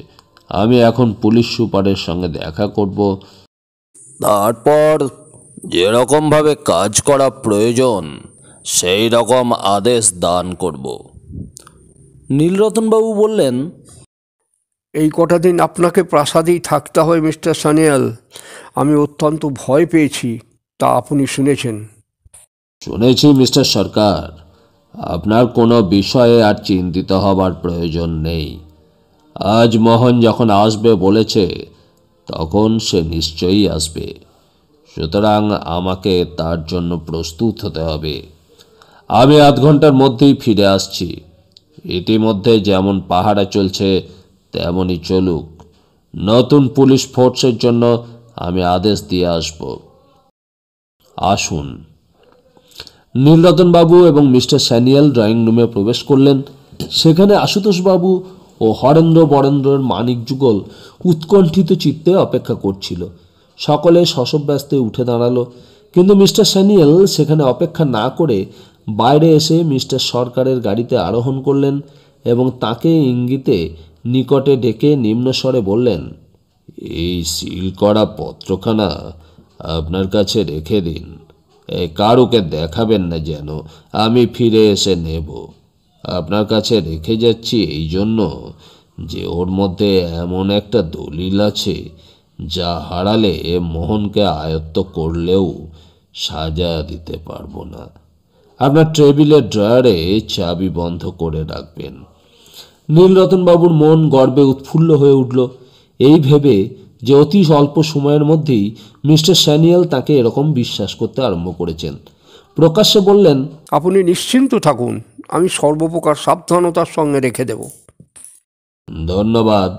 আমি এখন পুলিশ সুপারের সঙ্গে দেখা করব, তারপর যেরকমভাবে কাজ করা প্রয়োজন সেই রকম আদেশ দান করব। নীলরতনবাবু বললেন, এই কটা দিন আপনাকে প্রাসাদেই থাকতে হয় মিস্টার স্যানিয়েল। আমি অত্যন্ত ভয় পেয়েছি, তা আপনি শুনেছেন। শুনেছি মিস্টার সরকার। আপনার কোনো বিষয়ে আর চিন্তিত হবার প্রয়োজন নেই। আজ মোহন যখন আসবে বলেছে তখন সে নিশ্চয়ই আসবে, সুতরাং আমাকে তার জন্য প্রস্তুত হতে হবে। আমি 8 ঘন্টার মধ্যেই ফিরে আসছি। ইতিমধ্যে যেমন পাহারা চলছে তেমনই চলুক। নতুন পুলিশ ফোর্সের জন্য আমি আদেশ দিয়ে আসব। আসুন। নীলরতনবাবু এবং মিস্টার স্যানিয়েল ড্রয়িং রুমে প্রবেশ করলেন। সেখানে আশুতোষবাবু ও হরেন্দ্র বরেন্দ্রের মানিক যুগল উৎকণ্ঠিত চিত্তে অপেক্ষা করছিল। সকলে শশব্যস্তে উঠে দাঁড়ালো, কিন্তু মিস্টার স্যানিয়েল সেখানে অপেক্ষা না করে বাইরে এসে মিস্টার সরকারের গাড়িতে আরোহণ করলেন এবং তাকে ইঙ্গিতে নিকটে ডেকে নিম্নস্বরে বললেন, এই সিল করা পত্রখানা আপনার কাছে রেখে দিন। কারুকে দেখাবেন না যেন, আমি ফিরে এসে নেব। আপনার কাছে রেখে যাচ্ছি এই জন্য যে ওর মধ্যে এমন একটা দলিল আছে যা হারালে মোহনকে আয়ত্ত করলেও সাজা দিতে পারবো না। আপনার টেবিলের ড্রয়ারে চাবি বন্ধ করে রাখবেন। নীলরতনবাবুর মন গর্বে উৎফুল্ল হয়ে উঠল এই ভেবে যে অতি অল্প সময়ের মধ্যেই মিস্টার স্যানিয়েল তাকে এরকম বিশ্বাস করতে আরম্ভ করেছেন। প্রকাশ্যে বললেন, আপনি নিশ্চিন্ত থাকুন, আমি সর্বপ্রকার সাবধানতার সঙ্গে রেখে দেব। ধন্যবাদ,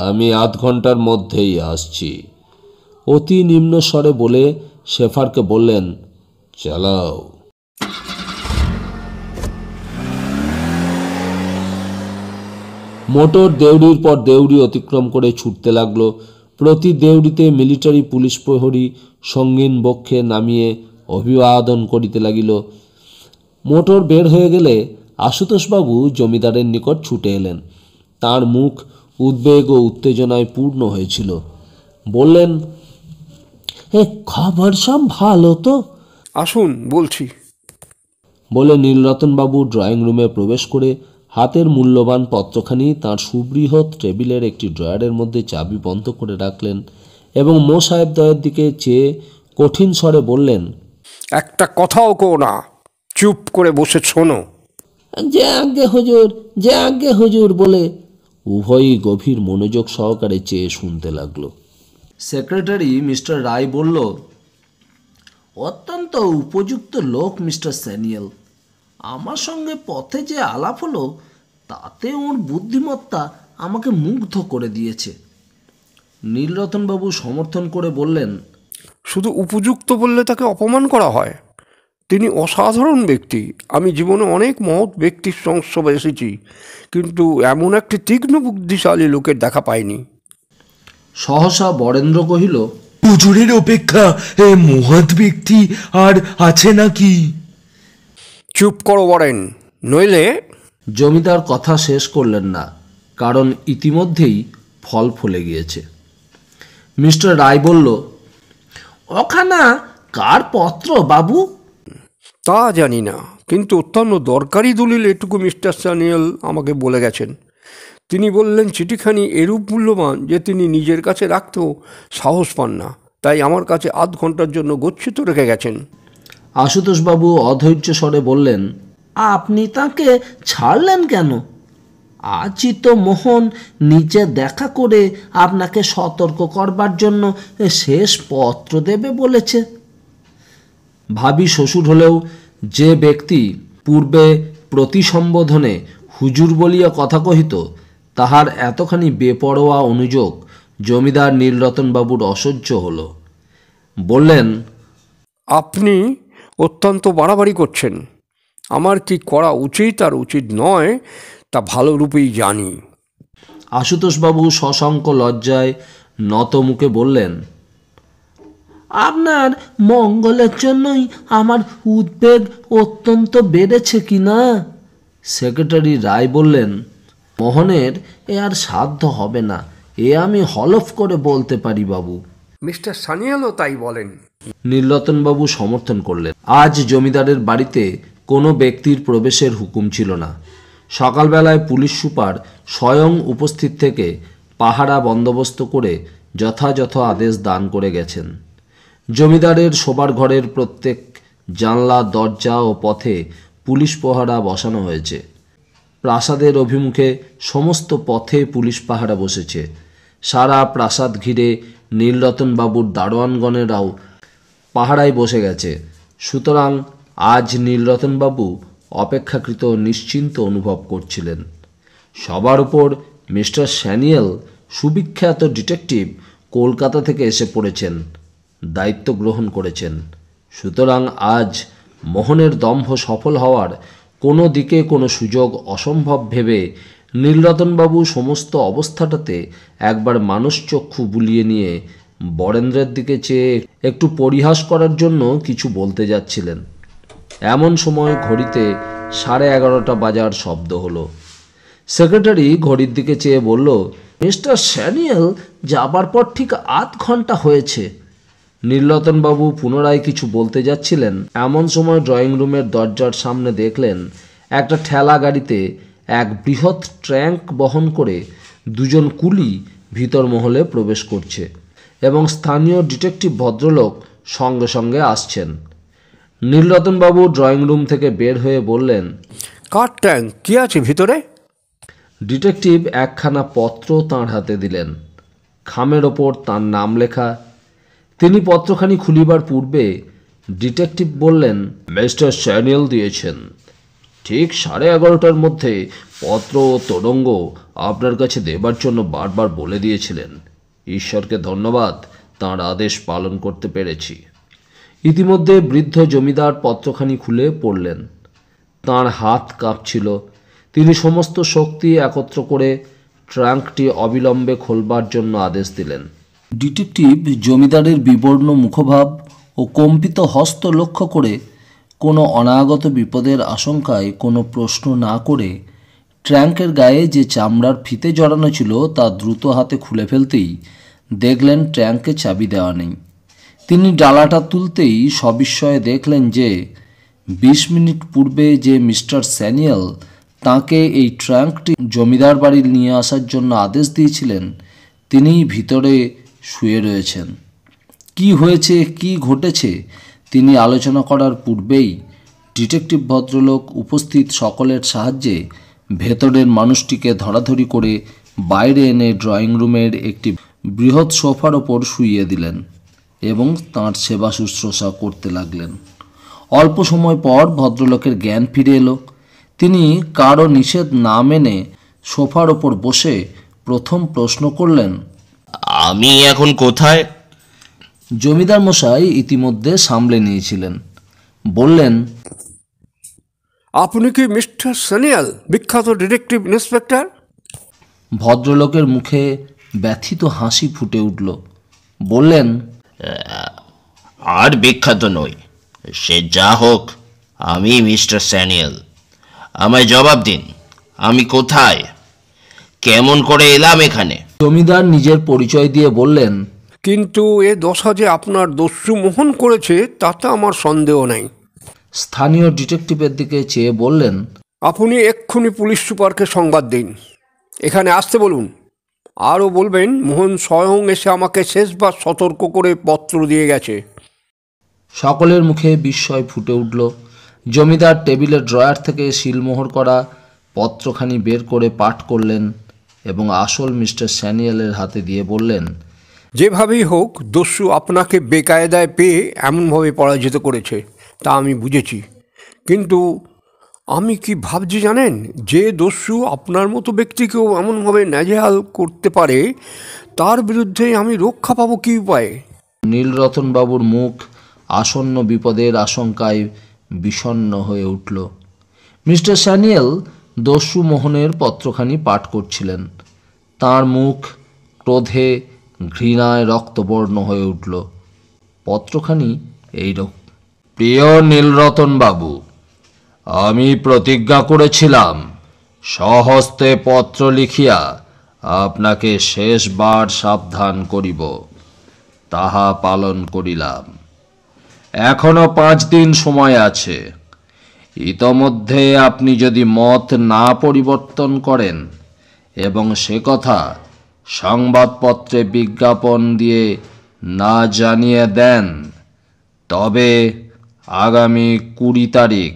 আমি 8 ঘন্টার মধ্যেই আসছি। অতি নিম্ন স্বরে বলে শেফারকে বললেন, চালাও। মোটর দেউড়ির পর দেউড়ি অতিক্রম করে ছুটতে লাগলো। প্রতি দেউড়িতে মিলিটারি পুলিশ প্রহরী সঙ্গীন বক্ষে নামিয়ে অভিবাদন করিতে লাগিল। মোটর বের হয়ে গেলে আশুতোষবাবু জমিদারের নিকট ছুটে এলেন। তার মুখ উদ্বেগ ও উত্তেজনায় পূর্ণ হয়েছিল। বললেন, খবর সব ভালো তো? আসুন বলছি। বলে নীলরতনবাবু ড্রয়িং রুমে প্রবেশ করে হাতের মূল্যবান পত্রখানি তাঁর সুবৃহৎ টেবিলের একটি ড্রয়ারের মধ্যে চাবি বন্ধ করে রাখলেন এবং মো সাহেবদ্বয়ের দিকে চেয়ে কঠিন স্বরে বললেন, একটা কথাও কো না, চুপ করে বসে শোনো। যে আজ্ঞে হুজুর, যে আজ্ঞে হুজুর বলে উভয়ই গভীর মনোযোগ সহকারে চেয়ে শুনতে লাগলো। সেক্রেটারি মিস্টার রায় বলল, অত্যন্ত উপযুক্ত লোক মিস্টার স্যানিয়েল। আমার সঙ্গে পথে যে আলাপ হলো তাতে ওর বুদ্ধিমত্তা আমাকে মুগ্ধ করে দিয়েছে। নীলরতনবাবু সমর্থন করে বললেন, শুধু উপযুক্ত বললে তাকে অপমান করা হয়। তিনি অসাধারণ ব্যক্তি। আমি জীবনে অনেক মহৎ ব্যক্তির সংস্পর্শে এসেছি, কিন্তু এমন একটি তীক্ষ্ণ বুদ্ধিশালী লোকের দেখা পাইনি। সহসা বরেন্দ্র কহিল, হুজুরের অপেক্ষা মহৎ ব্যক্তি আর আছে নাকি? চুপ করো বরেন, নইলে। জমিদার কথা শেষ করলেন না, কারণ ইতিমধ্যেই ফল ফলে গিয়েছে। মিস্টার রায় বলল, ওখানা কার পত্র বাবু? তা জানি না, কিন্তু অত্যন্ত দরকারি দলিল এটুকু মিস্টার স্যানিয়েল আমাকে বলে গেছেন। তিনি বললেন চিঠিখানি এরূপ মূল্যবান যে তিনি নিজের কাছে রাখতেও সাহস পান না, তাই আমার কাছে আধ ঘন্টার জন্য গচ্ছিত রেখে গেছেন। আশুতোষবাবু অধৈর্য স্বরে বললেন, আপনি তাকে ছাড়লেন কেন? আজই তো মোহন নিচে দেখা করে আপনাকে সতর্ক করবার জন্য শেষ পত্র দেবে বলেছে। ভাবি শ্বশুর হলেও যে ব্যক্তি পূর্বে প্রতিসম্বোধনে হুজুর বলিয়া কথা কহিত, তাহার এতখানি বেপরোয়া অনুযোগ জমিদার নীলরতনবাবুর অসহ্য হল। বললেন, আপনি অত্যন্ত বাড়াবাড়ি করছেন। আমার কি করা উচিত আর উচিত নয় তা ভালো রূপেই জানি। আশুতোষবাবু সশঙ্ক লজ্জায় নত মুখে বললেন, আপনার মঙ্গলের জন্যই আমার উদ্বেগ অত্যন্ত বেড়েছে কি না? সেক্রেটারি রায় বললেন, মোহনের এ আর সাধ্য হবে না, এ আমি হলফ করে বলতে পারি বাবু। মিস্টার সানিয়ালও তাই বলেন। নীলরতনবাবু সমর্থন করলেন। আজ জমিদারের বাড়িতে কোনো ব্যক্তির প্রবেশের হুকুম ছিল না। সকালবেলায় পুলিশ সুপার স্বয়ং উপস্থিত থেকে পাহারা বন্দোবস্ত করে যথাযথ আদেশ দান করে গেছেন। জমিদারের শোবার ঘরের প্রত্যেক জানলা, দরজা ও পথে পুলিশ পহারা বসানো হয়েছে। প্রাসাদের অভিমুখে সমস্ত পথে পুলিশ পাহারা বসেছে। সারা প্রাসাদ ঘিরে নীলরতনবাবুর দারোয়ানগণেরাও পাহারায় বসে গেছে। সুতরাং আজ নীলরতনবাবু অপেক্ষাকৃত নিশ্চিন্ত অনুভব করছিলেন। সবার উপর মিস্টার স্যানিয়েল, সুবিখ্যাত ডিটেকটিভ, কলকাতা থেকে এসে পড়েছেন, দায়িত্ব গ্রহণ করেছেন। সুতরাং আজ মোহনের দম্ভ সফল হওয়ার কোনো দিকে কোনো সুযোগ অসম্ভব ভেবে নীলরতনবাবু সমস্ত অবস্থাটাতে একবার মানুষচক্ষু বুলিয়ে নিয়ে বরেন্দ্রের দিকে চেয়ে একটু পরিহাস করার জন্য কিছু বলতে যাচ্ছিলেন। এমন সময় ঘড়িতে 11:30 বাজার শব্দ হলো। সেক্রেটারি ঘড়ির দিকে চেয়ে বলল, মিস্টার স্যানিয়েল যাবার পর ঠিক আধ ঘন্টা হয়েছে। নীলরতনবাবু পুনরায় কিছু বলতে যাচ্ছিলেন, এমন সময় ড্রয়িং রুমের দরজার সামনে দেখলেন একটা ঠেলা গাড়িতে এক বৃহৎ ট্র্যাঙ্ক বহন করে দুজন কুলি ভিতর মহলে প্রবেশ করছে এবং স্থানীয় ডিটেকটিভ ভদ্রলোক সঙ্গে সঙ্গে আসছেন। নীলরতনবাবু ড্রয়িং রুম থেকে বের হয়ে বললেন, কার ট্যাঙ্ক, কি আছে ভিতরে? ডিটেকটিভ একখানা পত্র তাঁর হাতে দিলেন। খামের ওপর তাঁর নাম লেখা। তিনি পত্রখানি খুলিবার পূর্বে ডিটেকটিভ বললেন, মিস্টার স্যানিয়েল দিয়েছেন। ঠিক 11:30টার মধ্যে পত্র ও তোরঙ্গ আপনার কাছে দেবার জন্য বারবার বলে দিয়েছিলেন। ঈশ্বরকে ধন্যবাদ, তাঁর আদেশ পালন করতে পেরেছি। ইতিমধ্যে বৃদ্ধ জমিদার পত্রখানি খুলে পড়লেন। তাঁর হাত কাঁপছিল। তিনি সমস্ত শক্তি একত্র করে ট্রাঙ্কটি অবিলম্বে খোলবার জন্য আদেশ দিলেন। ডিটেকটিভ জমিদারের বিবর্ণ মুখভাব ও কম্পিত হস্ত লক্ষ্য করে কোনো অনাগত বিপদের আশঙ্কায় কোনো প্রশ্ন না করে ট্রাঙ্কের গায়ে যে চামড়ার ফিতে জড়ানো ছিল তা দ্রুত হাতে খুলে ফেলতেই দেখলেন ট্রাঙ্কে চাবি দেওয়া নেই। তিনি ডালাটা তুলতেই সবিস্ময়ে দেখলেন যে 20 মিনিট পূর্বে যে মিস্টার স্যানিয়েল তাঁকে এই ট্রাঙ্কটি জমিদার বাড়ি নিয়ে আসার জন্য আদেশ দিয়েছিলেন, তিনিই ভিতরে শুয়ে রয়েছেন। কি হয়েছে, কি ঘটেছে তিনি আলোচনা করার পূর্বেই ডিটেকটিভ ভদ্রলোক উপস্থিত সকলের সাহায্যে ভেতরের মানুষটিকে ধরাধরি করে বাইরে এনে ড্রয়িং রুমের একটি বৃহৎ সোফার ওপর শুইয়ে দিলেন এবং তাঁর সেবা শুশ্রূষা করতে লাগলেন। অল্প সময় পর ভদ্রলোকের জ্ঞান ফিরে এলো। তিনি কারো নিষেধ না মেনে সোফার ওপর বসে প্রথম প্রশ্ন করলেন, আমি এখন কোথায়? জমিদার মশাই ইতিমধ্যে সামলে নিয়েছিলেন। বললেন, আপনি কি মিস্টার সানিয়াল, বিখ্যাত ডিটেকটিভ ইন্সপেক্টর? ভদ্রলোকের মুখে ব্যথিত হাসি ফুটে উঠল। বললেন, আর বিখ্যাত নই, সে যা হোক, আমি মিস্টার স্যানিয়েল। আমায় জবাব দিন, আমি কোথায়, কেমন করে এলাম এখানে? জমিদার নিজের পরিচয় দিয়ে বললেন, কিন্তু এ দশা যে আপনার দস্যু মোহন করেছে তাতে আমার সন্দেহ নেই। স্থানীয় ডিটেকটিভের দিকে চেয়ে বললেন, আপনি এক্ষুনি পুলিশ সুপারকে সংবাদ দিন, এখানে আসতে বলুন। আরও বলবেন মোহন স্বয়ং এসে আমাকে শেষবার সতর্ক করে পত্র দিয়ে গেছে। সকলের মুখে বিস্ময় ফুটে উঠল। জমিদার টেবিলের ড্রয়ার থেকে সিলমোহর করা পত্রখানি বের করে পাঠ করলেন এবং আসল মিস্টার স্যানিয়েলের হাতে দিয়ে বললেন, যেভাবেই হোক দস্যু আপনাকে বেকায়দায় পেয়ে এমনভাবে পরাজিত করেছে তা আমি বুঝেছি, কিন্তু আমি কি ভাবছি জানেন, যে দস্যু আপনার মতো ব্যক্তিকেও এমনভাবে নাজেহাল করতে পারে তার বিরুদ্ধে আমি রক্ষা পাবো কী উপায়ে? নীলরতনবাবুর মুখ আসন্ন বিপদের আশঙ্কায় বিষণ্ণ হয়ে উঠল। মিস্টার স্যানিয়েল দস্যু মোহনের পত্রখানি পাঠ করছিলেন। তার মুখ ক্রোধে ঘৃণায় রক্তবর্ণ হয়ে উঠল। পত্রখানি এইরকম: প্রিয় নীলরতনবাবু, আমি প্রতিজ্ঞা করেছিলাম স্বহস্তে পত্র লিখিয়া আপনাকে শেষবার সাবধান করিব, তাহা পালন করিলাম। এখনো 5 দিন সময় আছে। ইতোমধ্যে আপনি যদি মত না পরিবর্তন করেন এবং সে কথা সংবাদপত্রে বিজ্ঞাপন দিয়ে না জানিয়ে দেন, তবে আগামী 20 তারিখ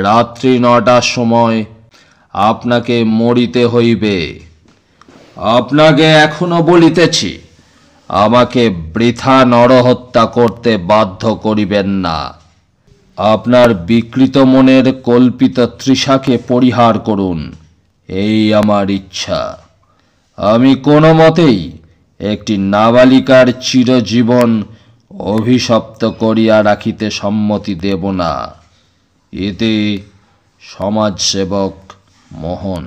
রাত্রি 9টার সময় আপনাকে মরিতে হইবে। আপনাকে এখনো বলিতেছি, আমাকে বৃথা নরহত্যা করতে বাধ্য করিবেন না। আপনার বিকৃত মনের কল্পিত তৃষাকে পরিহার করুন, এই আমার ইচ্ছা। আমি কোনো মতেই একটি নাবালিকার চিরজীবন অভিশপ্ত করিয়া রাখিতে সম্মতি দেব না। এতে সমাজসেবক মোহন।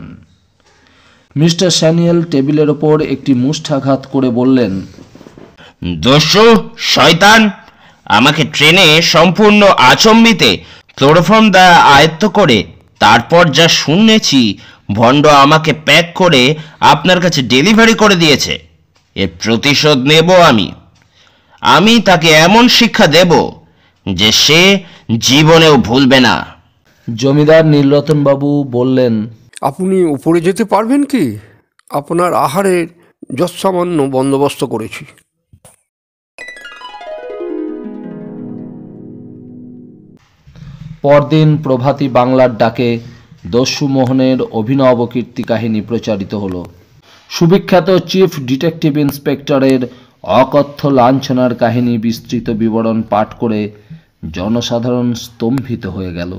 মিস্টার স্যানিয়েল টেবিলের ওপর একটি মুষ্ঠাঘাত করে বললেন, দস্যু শয়তান, আমাকে ট্রেনে সম্পূর্ণ আচম্বিতে ক্লোরোফর্ম দ্বারা আয়ত্ত করে তারপর যা শুনেছি ভণ্ড আমাকে প্যাক করে আপনার কাছে ডেলিভারি করে দিয়েছে, এর প্রতিশোধ নেব আমি তাকে এমন শিক্ষা দেব যে সে জীবনেও ভুলবে না। জমিদার নীলরতনবাবু বললেন, আপনি উপরে যেতে পারবেন কি? আপনার আহারের যৎসামান্য বন্দোবস্ত করেছি। পরদিন প্রভাতী বাংলার ডাকে দস্যু মোহনের অভিনব কীর্তি কাহিনী প্রচারিত হলো। সুবিখ্যাত চিফ ডিটেকটিভ ইন্সপেক্টরের অকথ্য লাঞ্ছনার কাহিনী বিস্তৃত বিবরণ পাঠ করে জনসাধারণ স্তম্ভিত হয়ে গেল।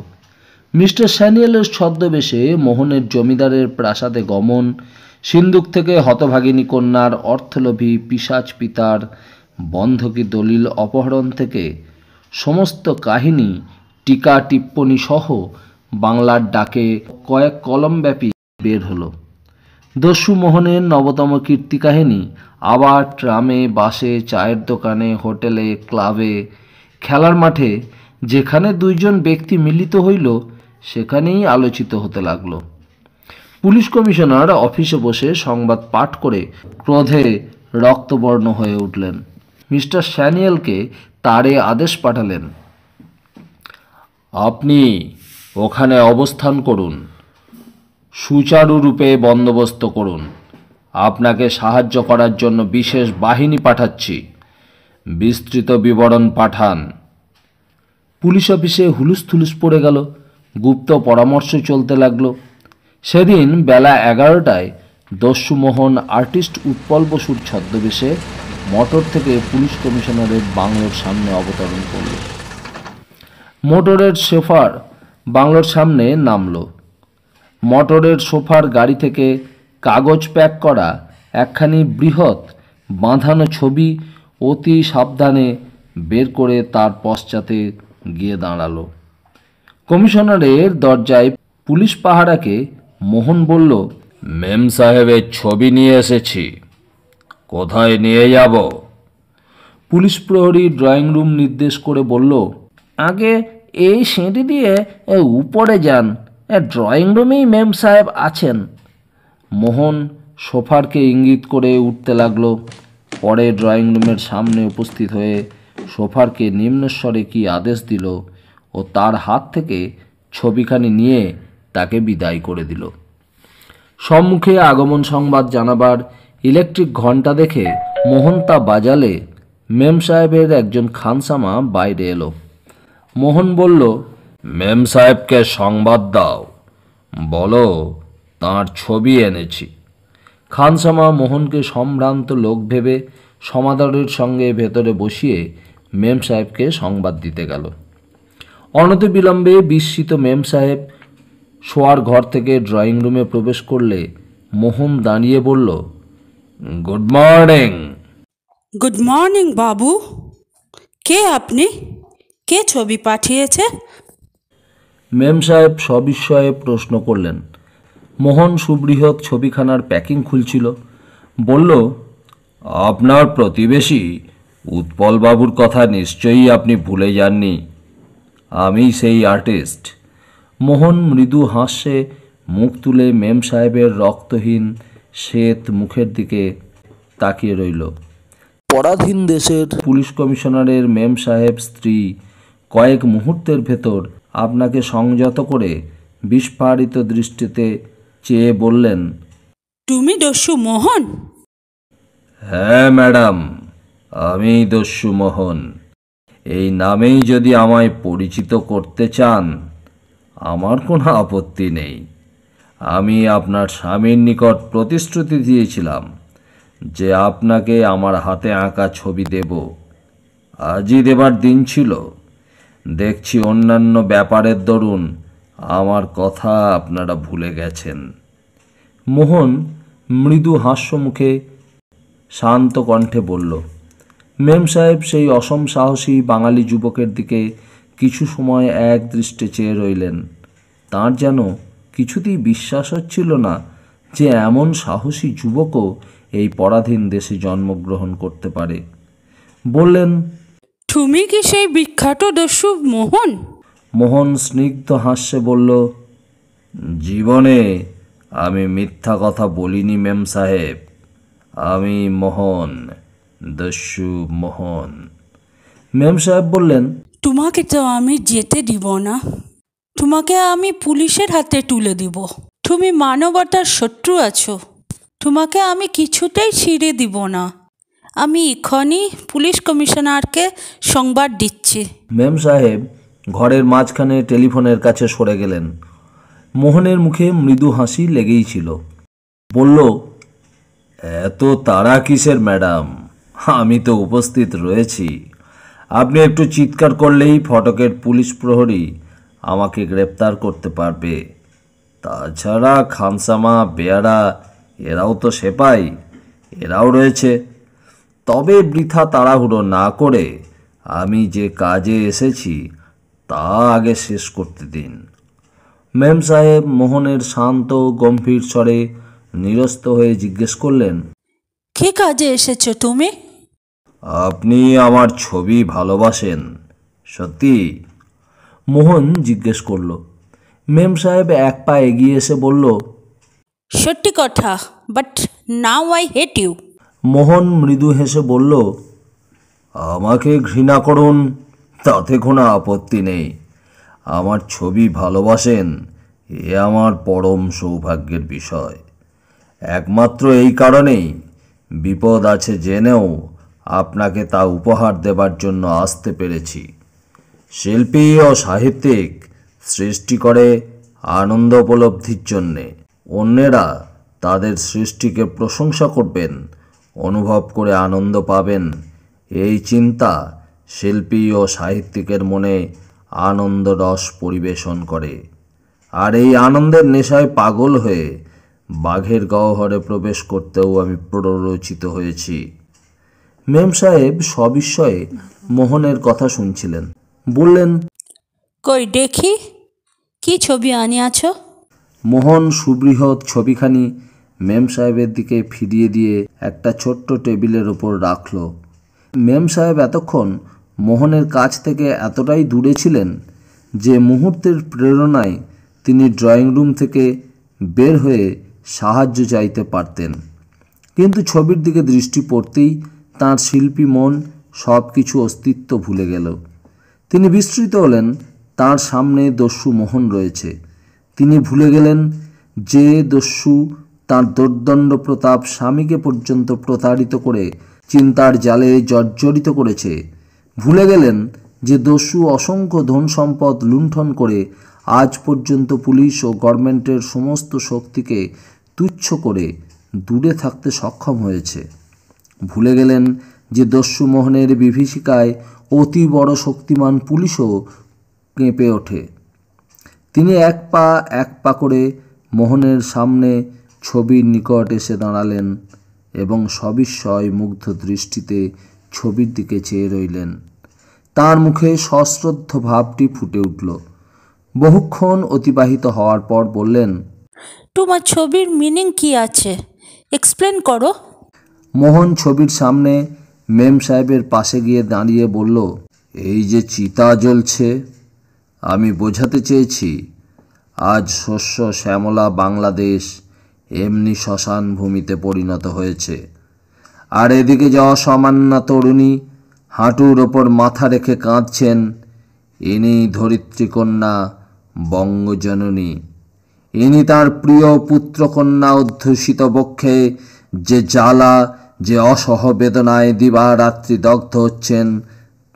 মিস্টার স্যানিয়েলের ছদ্মবেশে মোহনের জমিদারের প্রাসাদে গমন, সিন্দুক থেকে হতভাগিনী কন্যার অর্থলোভী পিশাচ পিতার বন্ধকি দলিল অপহরণ থেকে সমস্ত কাহিনী টিকা টিপ্পনী সহ বাংলার ডাকে কয়েক কলমব্যাপী বের হলো। দস্যু মোহনের নবতম কীর্তি কাহিনী আবার ট্রামে, বাসে, চায়ের দোকানে, হোটেলে, ক্লাবে, খেলার মাঠে যেখানে 2 জন ব্যক্তি মিলিত হইল সেখানেই আলোচিত হতে লাগল। পুলিশ কমিশনার অফিসে বসে সংবাদ পাঠ করে ক্রোধে রক্তবর্ণ হয়ে উঠলেন। মিস্টার স্যানিয়েলকে তারে আদেশ পাঠালেন, আপনি ওখানে অবস্থান করুন, সুচারুরূপে বন্দোবস্ত করুন। আপনাকে সাহায্য করার জন্য বিশেষ বাহিনী পাঠাচ্ছি, বিস্তৃত বিবরণ পাঠান। পুলিশ অফিসে হুলুস্থুলুস পড়ে গেল। গুপ্ত পরামর্শ চলতে লাগলো। সেদিন বেলা 11টায় দস্যু মোহন আর্টিস্ট উৎপল বসুর ছদ্মবেশে মোটর থেকে পুলিশ কমিশনারের বাংলোর সামনে অবতরণ করল। মোটরের সোফার বাংলোর সামনে নামল। মোটরের সোফার গাড়ি থেকে কাগজ প্যাক করা একখানি বৃহৎ বাঁধানো ছবি অতি সাবধানে বের করে তার পশ্চাতে গিয়ে দাঁড়ালো। কমিশনারের দরজায় পুলিশ পাহারাকে মোহন বলল, মেম সাহেবের ছবি নিয়ে এসেছি। কোথায় নিয়ে যাব? পুলিশ প্রহরী ড্রয়িং রুম নির্দেশ করে বলল, আগে এই সিঁড়ি দিয়ে উপরে যান, ড্রয়িং রুমেই মেম সাহেব আছেন। মোহন সোফারকে ইঙ্গিত করে উঠতে লাগলো। পরে ড্রয়িং রুমের সামনে উপস্থিত হয়ে সোফারকে নিম্নস্বরে কি আদেশ দিল ও তার হাত থেকে ছবিখানি নিয়ে তাকে বিদায় করে দিল। সম্মুখে আগমন সংবাদ জানাবার ইলেকট্রিক ঘণ্টা দেখে মোহন তা বাজালে মেম সাহেবের একজন খানসামা বাইরে এলো। মোহন বলল, মেম সাহেবকে সংবাদ দাও, বলো তাঁর ছবি এনেছি। খানসামা মোহনকে সম্ভ্রান্ত লোক ভেবে সমাদরের সঙ্গে ভেতরে বসিয়ে মেম সাহেবকে সংবাদ দিতে গেল। অনতিবিলম্বে বিস্মিত মেম সাহেব শোয়ার ঘর থেকে ড্রয়িং রুমে প্রবেশ করলে মোহন দাঁড়িয়ে বলল, গুড মর্নিং। গুড মর্নিং বাবু। কে আপনি? কে ছবি পাঠিয়েছে? মেম সাহেব সবিস্ময়ে প্রশ্ন করলেন। মোহন সুবৃহৎ ছবিখানার প্যাকিং খুলছিল। বলল, আপনার প্রতিবেশী উৎপলবাবুর কথা নিশ্চয়ই আপনি ভুলে যাননি। আমি সেই আর্টিস্ট। মোহন মৃদু হাস্যে মুখ তুলে মেম সাহেবের রক্তহীন শ্বেত মুখের দিকে তাকিয়ে রইল। পরাধীন দেশের পুলিশ কমিশনারের মেম সাহেব স্ত্রী কয়েক মুহূর্তের ভেতর আপনাকে সংযত করে বিস্ফারিত দৃষ্টিতে চেয়ে বললেন, তুমি দস্যু মোহন? হ্যাঁ ম্যাডাম, আমি দস্যু মোহন। এই নামেই যদি আমায় পরিচিত করতে চান, আমার কোনো আপত্তি নেই। আমি আপনার স্বামীর নিকট প্রতিশ্রুতি দিয়েছিলাম যে আপনাকে আমার হাতে আঁকা ছবি দেব। আজই দেবার দিন ছিল। দেখছি অন্যান্য ব্যাপারের দরুন আমার কথা আপনারা ভুলে গেছেন। মোহন মৃদু হাস্যমুখে শান্ত কণ্ঠে বলল। মেম সাহেব সেই অসম সাহসী বাঙালি যুবকের দিকে কিছু সময় এক দৃষ্টে চেয়ে রইলেন। তাঁর যেন কিছুতেই বিশ্বাস হচ্ছিল না যে এমন সাহসী যুবকও এই পরাধীন দেশে জন্মগ্রহণ করতে পারে। বললেন, তুমি কি সেই বিখ্যাত দস্যু মোহন? মোহন স্নিগ্ধ হাস্যে বলল, জীবনে আমি মিথ্যা কথা বলিনি মেম সাহেব। আমি মোহন, দস্যু মোহন। মেম সাহেব বললেন, তোমাকে তো আমি যেতে দিব না। তোমাকে আমি পুলিশের হাতে তুলে দিব। তুমি মানবতার শত্রু আছো। তোমাকে আমি কিছুতেই ছিঁড়ে দিব না। আমি এখনই পুলিশ কমিশনারকে সংবাদ দিচ্ছি। মেম সাহেব ঘরের মাঝখানে টেলিফোনের কাছে সরে গেলেন। মোহনের মুখে মৃদু হাসি লেগেই ছিল। বলল, এত তাড়া কিসের ম্যাডাম? আমি তো উপস্থিত রয়েছি। আপনি একটু চিৎকার করলেই ফটকের পুলিশ প্রহরী আমাকে গ্রেপ্তার করতে পারবে। তাছাড়া খানসামা, বেয়ারা এরাও তো সেপাই, এরাও রয়েছে। তবে বৃথা তাড়াহুড়ো না করে আমি যে কাজে এসেছি তা আগে শেষ করতে দিন। মেম সাহেব মোহনের শান্ত গম্ভীর স্বরে নিরস্ত হয়ে জিজ্ঞেস করলেন, কি কাজে এসেছো তুমি? আপনি আমার ছবি ভালোবাসেন সত্যি? মোহন জিজ্ঞেস করল। মেম সাহেব এক পা এগিয়ে এসে বলল, সত্যি কথা, but now I hate you. Mohan মৃদু হেসে বলল, আমাকে ঘৃণা করুন, তাতে কোনো আপত্তি নেই। আমার ছবি ভালোবাসেন, এ আমার পরম সৌভাগ্যের বিষয়। একমাত্র এই কারণেই বিপদ আছে জেনেও আপনাকে তা উপহার দেবার জন্য আসতে পেরেছি। শিল্পী ও সাহিত্যিক সৃষ্টি করে আনন্দ উপলব্ধির জন্যে। অন্যেরা তাদের সৃষ্টিকে প্রশংসা করবেন, অনুভব করে আনন্দ পাবেন, এই চিন্তা শিল্পী ও সাহিত্যিকের মনে আনন্দ রস পরিবেশন করে। আর এই আনন্দের নেশায় পাগল হয়ে বাঘের গহ্বরে প্রবেশ করতেও আমি প্ররোচিত হয়েছি। মেম সাহেব সবিস্ময়ে মোহনের কথা শুনছিলেন। বললেন, কই দেখি, কি ছবি আনিয়াছ? মোহন সুবৃহৎ ছবিখানি মেম সাহেবের দিকে ফিরিয়ে দিয়ে একটা ছোট্ট টেবিলের ওপর রাখল। মেম সাহেব এতক্ষণ মোহনের কাছ থেকে এতটাই দূরে ছিলেন যে মুহূর্তের প্রেরণায় তিনি ড্রয়িং রুম থেকে বের হয়ে সাহায্য চাইতে পারতেন, কিন্তু ছবির দিকে দৃষ্টি পড়তেই তাঁর শিল্পী মন সব কিছু অস্তিত্ব ভুলে গেল। তিনি বিস্মৃত হলেন তাঁর সামনে দস্যু মোহন রয়েছে। তিনি ভুলে গেলেন যে দস্যু তাঁর দোর্দণ্ড প্রতাপ স্বামীকে পর্যন্ত প্রতারিত করে চিন্তার জালে জর্জরিত করেছে। ভুলে গেলেন যে দস্যু অসংখ্য ধন সম্পদ লুণ্ঠন করে আজ পর্যন্ত পুলিশ ও গভর্নমেন্টের সমস্ত শক্তিকে তুচ্ছ করে দূরে থাকতে সক্ষম হয়েছে। ভুলে গেলেন যে দস্যু মোহনের বিভীষিকায় অতি বড় শক্তিমান পুলিশও কেঁপে ওঠে। তিনি এক পা করে মোহনের সামনে ছবির নিকট এসে দাঁড়ালেন এবং সবিস্ময় মুগ্ধ দৃষ্টিতে ছবির দিকে চেয়ে রইলেন। তার মুখে সশ্রদ্ধ ভাবটি ফুটে উঠল। বহুক্ষণ অতিবাহিত হওয়ার পর বললেন, তোমার ছবির মিনিং কি আছে, এক্সপ্লেন করো। মোহন ছবির সামনে মেম সাহেবের পাশে গিয়ে দাঁড়িয়ে বলল, এই যে চিতা জ্বলছে, আমি বোঝাতে চেয়েছি আজ শস্য শ্যামলা বাংলাদেশ এমনি শ্মশান ভূমিতে পরিণত হয়েছে। আর এদিকে যে অসামান্যা তরুণী হাঁটুর ওপর মাথা রেখে কাঁদছেন, ইনি ধরিত্রীকন্যা বঙ্গজননী। ইনি তার প্রিয় পুত্রকন্যা অধ্যুষিত বক্ষে যে জ্বালা, যে অসহ বেদনায় দিবারাত্রি দগ্ধ হচ্ছেন,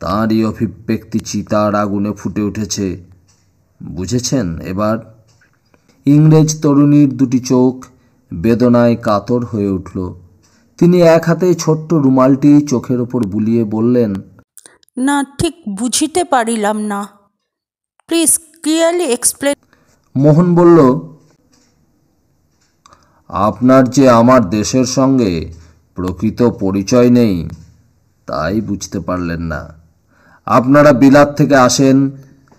তাঁরই অভিব্যক্তি চিতার আগুনে ফুটে উঠেছে। বুঝেছেন এবার? ইংরেজ তরুণীর দুটি চোখ বেদনায় কাতর হয়ে উঠল। তিনি এক হাতে ছোট্ট রুমালটি চোখের ওপর বুলিয়ে বললেন, না, ঠিক বুঝিতে পারিলাম না, প্লিজ ক্লিয়ারলি এক্সপ্লেন। মোহন বলল, আপনার যে আমার দেশের সঙ্গে প্রকৃত পরিচয় নেই তাই বুঝতে পারলেন না। আপনারা বিলাত থেকে আসেন,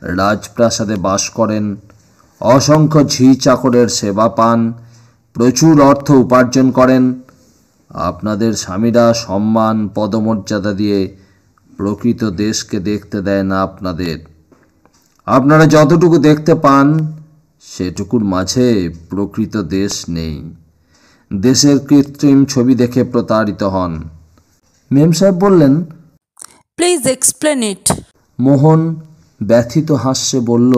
রাজপ্রাসাদে বাস করেন, অসংখ্য ঝি চাকরের সেবা পান, প্রচুর অর্থ উপার্জন করেন। আপনাদের স্বামীরা সম্মান পদমর্যাদা দিয়ে প্রকৃত দেশকে দেখতে দেয় না আপনাদের। আপনারা যতটুকু দেখতে পান সেটুকুর মাঝে প্রকৃত দেশ নেই। দেশের কৃত্রিম ছবি দেখে প্রতারিত হন। মেম সাহেব বললেন, প্লিজ এক্সপ্লেন ইট। মোহন ব্যথিত হাস্যে বলল,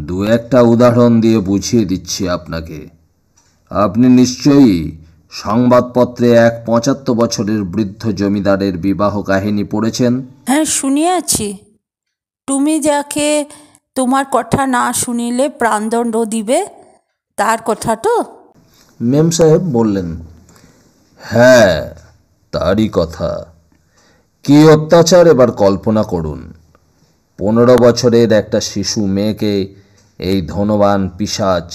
দু একটা উদাহরণ দিয়ে বুঝিয়ে দিচ্ছি আপনাকে। আপনি নিশ্চয়ই সংবাদপত্রে এক ৭৫ বছরের বৃদ্ধ জমিদারের বিবাহ কাহিনী পড়েছেন। হ্যাঁ, শুনিয়াছি। তুমি যাকে তোমার কথা না শুনিলে প্রাণদণ্ড দিবে, তার কথা তো? মেম সাহেব বললেন, হ্যাঁ, তারই কথা। কি অত্যাচার এবার কল্পনা করুন। ১৫ বছরের একটা শিশু মেয়েকে এই ধনবান পিশাচ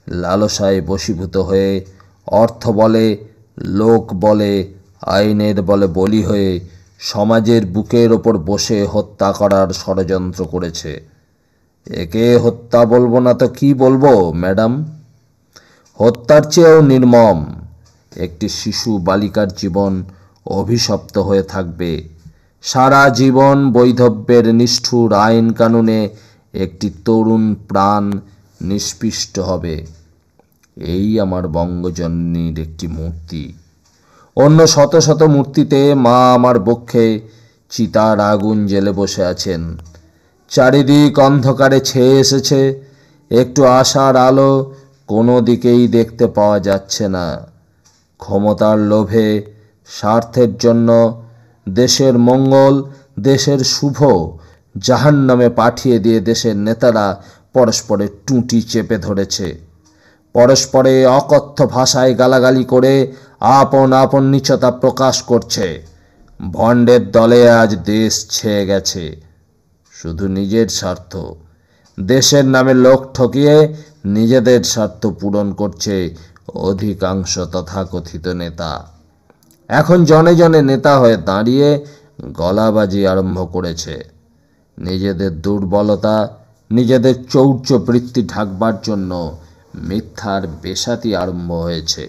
লালসায় বশীভূত হয়ে অর্থ বলে, লোক বলে, আইনের বলে বলি হয়ে সমাজের বুকের ওপর বসে হত্যা করার ষড়যন্ত্র করেছে। একে হত্যা বলবো না তো কি বলবো ম্যাডাম? হত্যার চেয়েও নির্মম একটি শিশু বালিকার জীবন অভিশপ্ত হয়ে থাকবে। সারা জীবন বৈধব্যের নিষ্ঠুর আইন কানুনে একটি তরুণ প্রাণ নিষ্পিষ্ট হবে। এই আমার বঙ্গজননীর একটি মূর্তি। অন্য শত শত মূর্তিতে মা আমার বক্ষে চিতার আগুন জ্বেলে বসে আছেন। চারিদিক অন্ধকারে ছেয়ে এসেছে, একটু আশার আলো কোনো দিকেই দেখতে পাওয়া যাচ্ছে না। ক্ষমতার লোভে, স্বার্থের জন্য দেশের মঙ্গল, দেশের শুভ জাহান্নামে পাঠিয়ে দিয়ে দেশের নেতারা পরস্পরের টুঁটি চেপে ধরেছে। পরস্পরে অকথ্য ভাষায় গালাগালি করে আপন আপন নীচতা প্রকাশ করছে। ভণ্ডের দলে আজ দেশ ছেয়ে গেছে। শুধু নিজের স্বার্থ, দেশের নামে লোক ঠকিয়ে নিজেদের স্বার্থ পূরণ করছে অধিকাংশ তথাকথিত নেতা। এখন জনে জনে নেতা হয়ে দাঁড়িয়ে গলাবাজি আরম্ভ করেছে। নিজেদের দুর্বলতা, নিজেদের চৌর্যবৃত্তি ঢাকবার জন্য মিথ্যার বেসাতি আরম্ভ হয়েছে।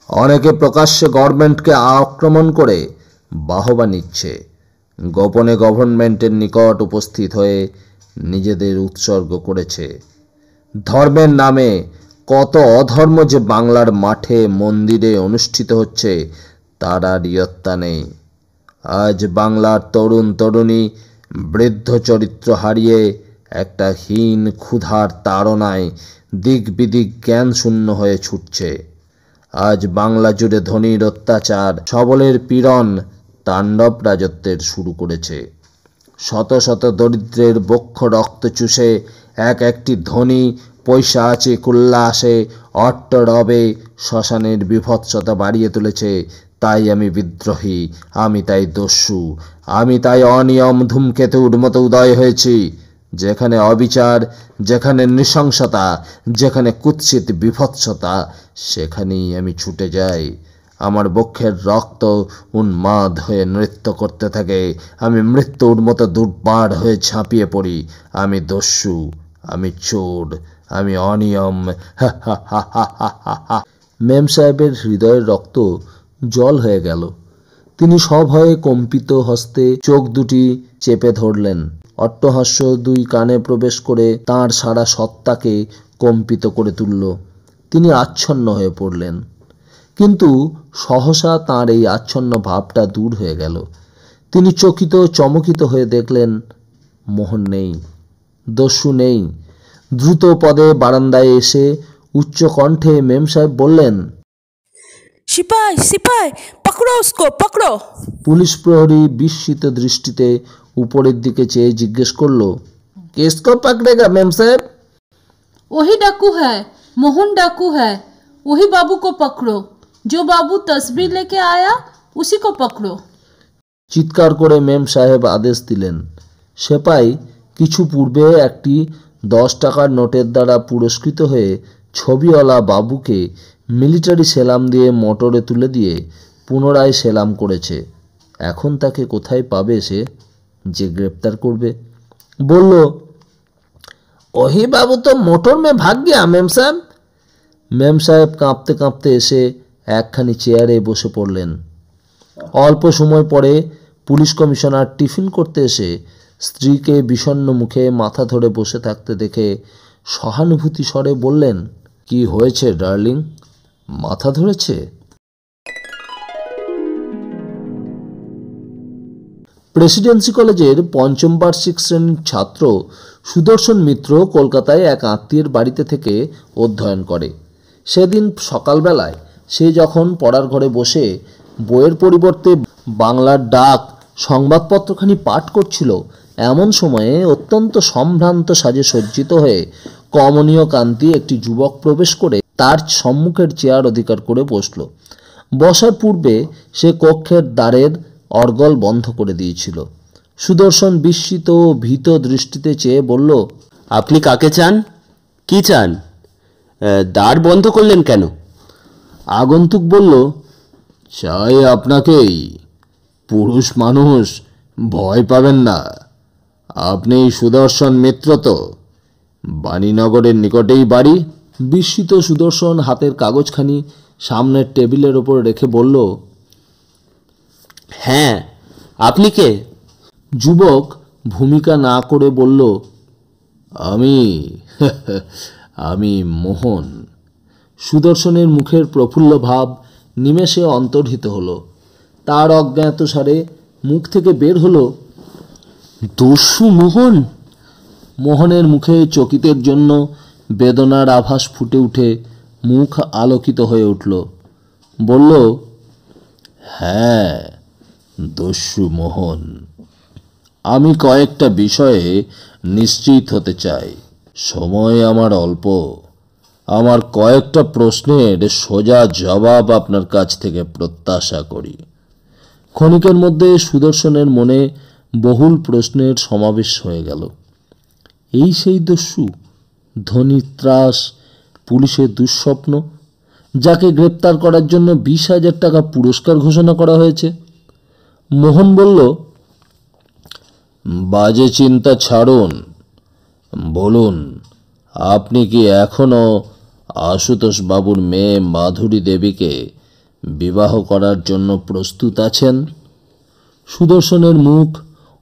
অনেকে প্রকাশ্যে গভর্নমেন্টকে আক্রমণ করে বাহবা নিচ্ছে, গোপনে গভর্নমেন্টের নিকট উপস্থিত হয়ে নিজেদের উৎসর্গ করেছে। ধর্মের নামে কত অধর্ম যে বাংলার মাঠে মন্দিরে অনুষ্ঠিত হচ্ছে তার আর ইয়ত্তা নেই। আজ বাংলার তরুণ তরুণী বৃদ্ধ চরিত্র হারিয়ে একটা হীন ক্ষুধার তাড়নায় দিক বিদিক জ্ঞান শূন্য হয়ে ছুটছে। আজ বাংলা জুড়ে ধনীর অত্যাচার, সবলের পীড়ন তাণ্ডব রাজত্বের শুরু করেছে। শত শত দরিদ্রের বক্ষ রক্ত চুষে এক একটি ধনী পয়সা আছে কুল্লাসে অট্ট রবে শ্মশানের বিভৎসতা বাড়িয়ে তুলেছে। তাই আমি বিদ্রোহী, আমি তাই দস্যু, আমি তাই অনিয়ম ধূমকেতুর মতো উদয় হয়েছি। যেখানে অবিচার, যেখানে নৃশংসতা, যেখানে কুৎসিত বিভৎসতা, সেখানেই আমি ছুটে যাই। আমার বক্ষের রক্ত উন্মাদ হয়ে নৃত্য করতে থাকে। আমি মৃত্যুর মতো দুর্বার হয়ে ঝাঁপিয়ে পড়ি। আমি দস্যু, আমি চোর, আমি অনিয়ম। মেম সাহেবের হৃদয়ের রক্ত জল হয়ে গেল। তিনি সভয়ে কম্পিত হস্তে চোখ দুটি চেপে ধরলেন। অট্টহাস্য দুই কানে প্রবেশ করে তাঁর সারা সত্তাকে কম্পিত করে তুলল। তিনি আচ্ছন্ন হয়ে পড়লেন, কিন্তু সহসা তাঁর এই আচ্ছন্ন ভাবটা দূর হয়ে গেল। তিনি চকিত চমকিত হয়ে দেখলেন মোহন নেই, দস্যু নেই। দ্রুত পদে বারান্দায় এসে উচ্চ কণ্ঠে মেম সাহেব বললেন, সিপাই সিপাই, পকড়ো উসকো, পকড়ো। পুলিশ প্রহরী বিস্মিত দৃষ্টিতে উপরের দিকে চেয়ে জিজ্ঞেস করল, কিসকো পকড়েগা মেম সাহেব? वही डाकू है, मोहन डाकू है। वही बाबू को पकड़ो, जो बाबू तस्वीर लेके आया उसी को पकड़ो। চিৎকার করে মেম সাহেব আদেশ দিলেন। সেপাই কিছু পূর্বে একটি 10 টাকার নোটের দ্বারা পুরস্কৃত হয়ে ছবিওয়ালা বাবুকে মিলিটারি সেলাম দিয়ে মোটরে তুলে দিয়ে পুনরায় সেলাম করেছে। এখন তাকে কোথায় পাবে সে যে গ্রেপ্তার করবে? বলল, ওহি বাবু তো মোটর মে ভাগ গিয়া মেম সাহেব। মেম সাহেব কাঁপতে কাঁপতে এসে একখানি চেয়ারে বসে পড়লেন। অল্প সময় পরে পুলিশ কমিশনার টিফিন করতে এসে স্ত্রীকে বিষণ্ণ মুখে মাথা ধরে বসে থাকতে দেখে সহানুভূতি স্বরে বললেন, কি হয়েছে ডার্লিং, মাথা ধরেছে? প্রেসিডেন্সি কলেজের পঞ্চম বার্ষিক শ্রেণীর ছাত্র সুদর্শন মিত্র কলকাতায় এক আত্মীয়ের বাড়িতে থেকে অধ্যয়ন করে। সেদিন সকালবেলায় সে যখন পড়ার ঘরে বসে বইয়ের পরিবর্তে বাংলার ডাক সংবাদপত্রখানি পাঠ করছিল, এমন সময়ে অত্যন্ত সম্ভ্রান্ত সাজে সজ্জিত হয়ে কমনীয় কান্তি একটি যুবক প্রবেশ করে তার সম্মুখের চেয়ার অধিকার করে বসল। বসার পূর্বে সে কক্ষের দ্বারের অর্গল বন্ধ করে দিয়েছিল। সুদর্শন বিস্মিত ও ভীত দৃষ্টিতে চেয়ে বলল, আপনি কাকে চান? কি চান? দ্বার বন্ধ করলেন কেন? আগন্তুক বলল, চাই আপনাকেই। পুরুষ মানুষ, ভয় পাবেন না। আপনি সুদর্শন মিত্র তো? বাণীনগরের নিকটেই বাড়ি। বিস্মিত সুদর্শন হাতের কাগজখানি সামনের টেবিলের ওপর রেখে বলল, হ্যাঁ, আপনি কে? যুবক ভূমিকা না করে বলল, আমি মোহন। সুদর্শনের মুখের প্রফুল্ল ভাব নিমেষে অন্তর্হিত হলো। তার অজ্ঞাতসারে মুখ থেকে বের হলো, দস্যু মোহন। মোহনের মুখে চকিতের জন্য বেদনার আভাস ফুটে উঠে মুখ আলোকিত হয়ে উঠল। বলল, হ্যাঁ, দস্যু মোহন। আমি কয়েকটা বিষয়ে নিশ্চিত হতে চাই। সময় আমার অল্প। আমার কয়েকটা প্রশ্নের সোজা জবাব আপনার কাছ থেকে প্রত্যাশা করি। ক্ষণিকের মধ্যে সুদর্শনের মনে বহুল প্রশ্নের সমাবেশ হয়ে গেল। এই সেই দস্যু, ধনীর ত্রাস, পুলিশের দুঃস্বপ্ন, যাকে গ্রেপ্তার করার জন্য 20,000 টাকা পুরস্কার ঘোষণা করা হয়েছে। মোহন বলল, বাজে চিন্তা ছাড়ুন, বলুন আপনি কি এখনো আশুতোষ বাবুর মেয়ে মাধুরী দেবীকে বিবাহ করার জন্য প্রস্তুত আছেন? সুদর্শনের মুখ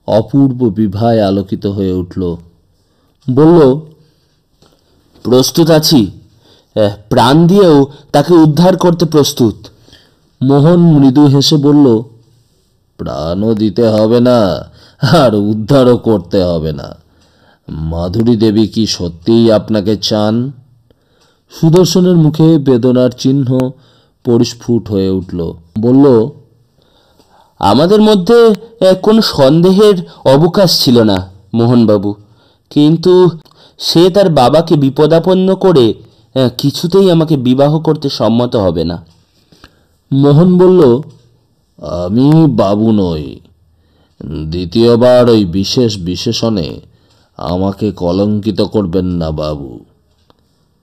অপূর্ব বিভায় আলোকিত হয়ে উঠল। বলল, প্রস্তুত আছি, প্রাণ দিয়েও তাকে উদ্ধার করতে প্রস্তুত। মোহন মৃদু হেসে বলল, প্রাণও দিতে হবে না আর উদ্ধারও করতে হবে না। মাধুরী দেবী কি সত্যিই আপনাকে চান? সুদর্শনের মুখে বেদনার চিহ্ন পরিস্ফুট হয়ে উঠল। বলল, আমাদের মধ্যে কোনো সন্দেহের অবকাশ ছিল না মোহনবাবু, কিন্তু সে তার বাবাকে বিপদাপন্ন করে কিছুতেই আমাকে বিবাহ করতে সম্মত হবে না। মোহন বলল, আমি বাবু নই। দ্বিতীয়বার ওই বিশেষ বিশেষণে আমাকে কলঙ্কিত করবেন না বাবু।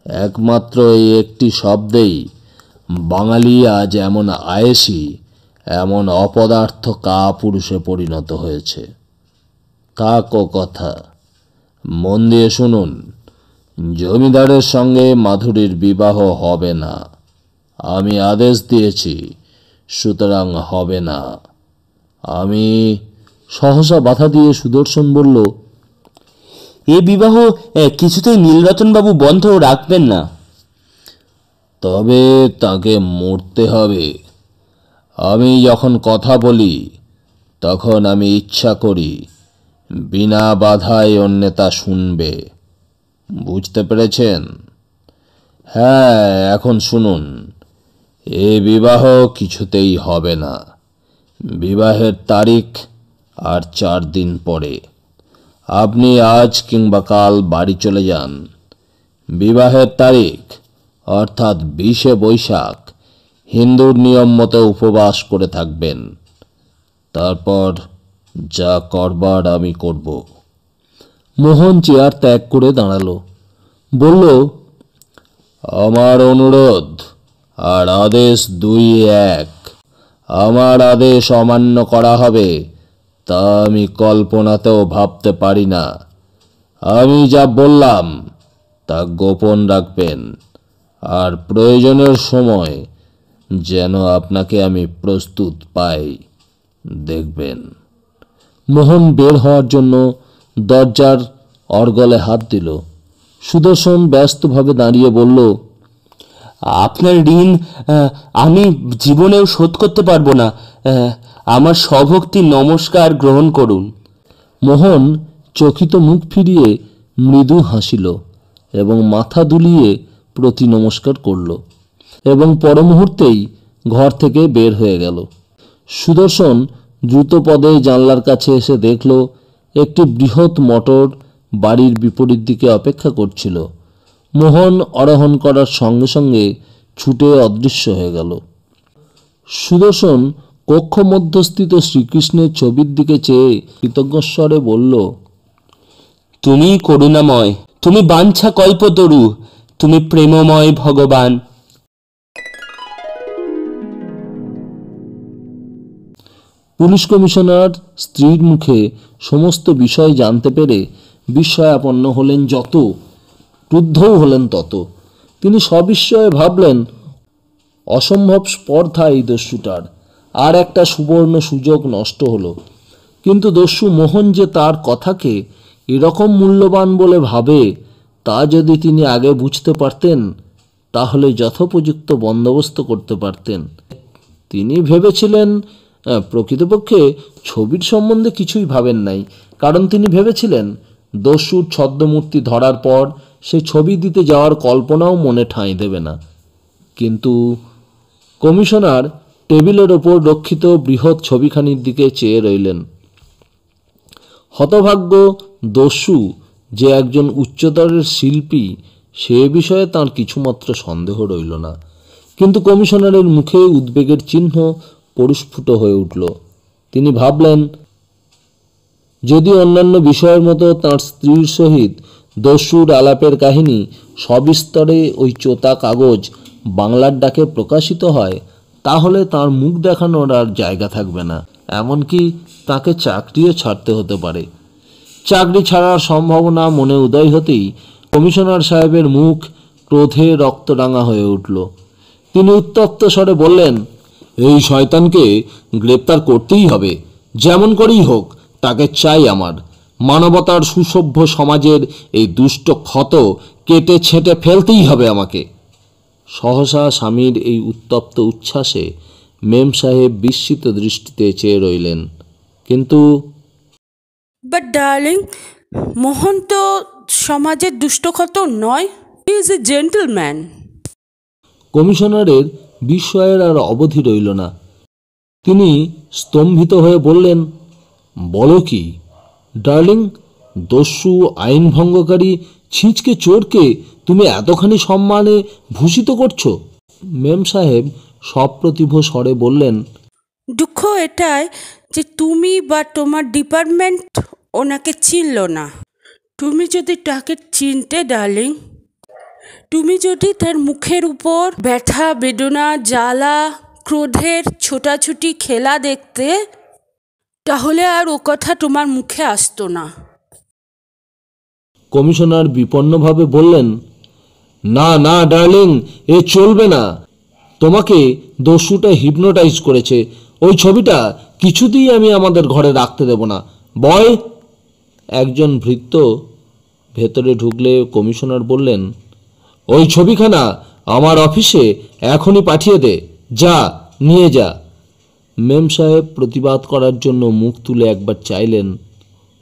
একমাত্র এই একটি শব্দেই বাঙালি আজ এমন আয়েসি, এমন অপদার্থ কাপুরুষে পরিণত হয়েছে। কাক ও কথা, মন দিয়ে শুনুন, জমিদারের সঙ্গে মাধুরীর বিবাহ হবে না। আমি আদেশ দিয়েছি, সুতরাং হবে না। আমি সহসা বাধা দিয়ে সুদর্শন বলল, এ বিবাহ কিছুতেই নীলরতনবাবু বন্ধ রাখবেন না। তবে তাকে মরতে হবে। আমি যখন কথা বলি তখন আমি ইচ্ছা করি বিনা বাধায় অন্যতা শুনবে। বুঝতে পেরেছেন? হ্যাঁ, এখন শুনুন, এ বিবাহ কিছুতেই হবে না। বিবাহের তারিখ আর 4 দিন পরে। আপনি আজ কিংবা কাল বাড়ি চলে যান। বিবাহের তারিখ অর্থাৎ 20শে বৈশাখ হিন্দুর নিয়ম মতো উপবাস করে থাকবেন। তারপর যা করবার আমি করব। মোহন চেয়ার ত্যাগ করে দাঁড়ালো। বলল, আমার অনুরোধ আর আদেশ 2-1। আমার আদেশ অমান্য করা হবে তা আমি কল্পনাতেও ভাবতে পারি না। আমি যা বললাম তা গোপন রাখবেন, আর প্রয়োজনের সময় যেন আপনাকে আমি প্রস্তুত পাই, দেখবেন। মোহন বের হওয়ার জন্য দরজার অর্গলে হাত দিল। সুদর্শন ব্যস্তভাবে দাঁড়িয়ে বলল, আপনার ঋণ আমি জীবনেও শোধ করতে পারবো না। আমার সভক্তি নমস্কার গ্রহণ করুন। মোহন চকিত মুখ ফিরিয়ে মৃদু হাসিল এবং মাথা দুলিয়ে প্রতি নমস্কার করল এবং পর মুহূর্তেই ঘর থেকে বের হয়ে গেল। সুদর্শন দ্রুত পদে জানলার কাছে এসে দেখল একটি বৃহৎ মোটর বাড়ির বিপরীত দিকে অপেক্ষা করছিল। মোহন আরোহণ করার সঙ্গে সঙ্গে ছুটে অদৃশ্য হয়ে গেল। সুদর্শন কক্ষ মধ্যস্থিত শ্রীকৃষ্ণের ছবির দিকে চেয়ে কৃতজ্ঞস্বরে বলল, তুমি করুণাময়, তুমি বাঞ্ছা কল্পতরু, তুমি প্রেমময় ভগবান। পুলিশ কমিশনার স্ত্রীর মুখে সমস্ত বিষয় জানতে পেরে বিস্ময়াপন্ন হলেন যত, ক্রুদ্ধও হলেন তত। তিনি সবিস্ময়ে ভাবলেন, অসম্ভব স্পর্ধা এই দস্যুটার, আর একটা সুবর্ণ সুযোগ নষ্ট হলো। কিন্তু দস্যু মোহন যে তার কথাকে এরকম মূল্যবান বলে ভাবে, তা যদি তিনি আগে বুঝতে পারতেন তাহলে যথোপযুক্ত বন্দোবস্ত করতে পারতেন। তিনি ভেবেছিলেন, প্রকৃতপক্ষে ছবির সম্বন্ধে কিছুই ভাবেন নাই, কারণ তিনি ভেবেছিলেন দস্যুর ছদ্মমূর্তি ধরার পর সে ছবি দিতে যাওয়ার কল্পনাও মনে ঠাঁই দেবে না। কিন্তু কমিশনার টেবিলের ওপর রক্ষিত বৃহৎ ছবিখানির দিকে চেয়ে রইলেন। হতভাগ্য দস্যু যে একজন উচ্চতরের শিল্পী সে বিষয়ে তাঁর কিছুমাত্র সন্দেহ রইল না। কিন্তু কমিশনারের মুখে উদ্বেগের চিহ্ন পরিস্ফুট হয়ে উঠল। তিনি ভাবলেন, যদি অন্যান্য বিষয়ের মতো তাঁর স্ত্রীর সহিত দস্যুর আলাপের কাহিনী সবিস্তরে ওই চোতা কাগজ বাংলার ডাকে প্রকাশিত হয়, তাহলে তার মুখ দেখানোর আর জায়গা থাকবে না। এমনকি তাকে চাকরিও ছাড়তে হতে পারে। চাকরি ছাড়ার সম্ভাবনা মনে উদয় হতেই কমিশনার সাহেবের মুখ ক্রোধে রক্তরাঙা হয়ে উঠল। তিনি উত্তপ্ত স্বরে বললেন, এই শয়তানকে গ্রেপ্তার করতেই হবে, যেমন করেই হোক তাকে চাই আমার। মানবতার সুসভ্য সমাজের এই দুষ্ট ক্ষত কেটে ছেঁটে ফেলতেই হবে আমাকে। সহসা স্বামীর এই উত্তপ্ত উচ্ছ্বাসে মেম সাহেব বিস্মিত দৃষ্টিতে চেয়ে রইলেন। কিন্তু বাট ডার্লিং, মোহন তো সমাজের দুষ্টক্ষত নয়, হি ইজ এ জেন্টলম্যান। কমিশনারের বিস্ময়ের আর অবধি রইল না। তিনি স্তম্ভিত হয়ে বললেন, বলো কি ডার্লিং, দস্যু আইন ভঙ্গকারী ছিঁচকে চোরকে তুমি এতখানি সম্মানে ভূষিত করছো? মেম সাহেব সপ্রতিভ স্বরে বললেন, দুঃখ এটাই যে তুমি বা তোমার ডিপার্টমেন্ট ওনাকে চিনল না। তুমি যদি তাকে চিনতে ডার্লিং, তুমি যদি তার মুখের উপর ব্যথা, বেদনা, জ্বালা, ক্রোধের ছোটাছুটি খেলা দেখতে, তাহলে আর ও কথা তোমার মুখে আসতো না। কমিশনার বিপন্নভাবে বললেন, না না ডার্লিং, এ চলবে না। তোমাকে দস্যুটা হিপনোটাইজ করেছে। ওই ছবিটা কিছুতেই আমি আমাদের ঘরে রাখতে দেব না। বয়! একজন ভৃত্য ভেতরে ঢুকলে কমিশনার বললেন, ওই ছবিখানা আমার অফিসে এখনই পাঠিয়ে দে, যা নিয়ে যা। মেম সাহেব প্রতিবাদ করার জন্য মুখ তুলে একবার চাইলেন,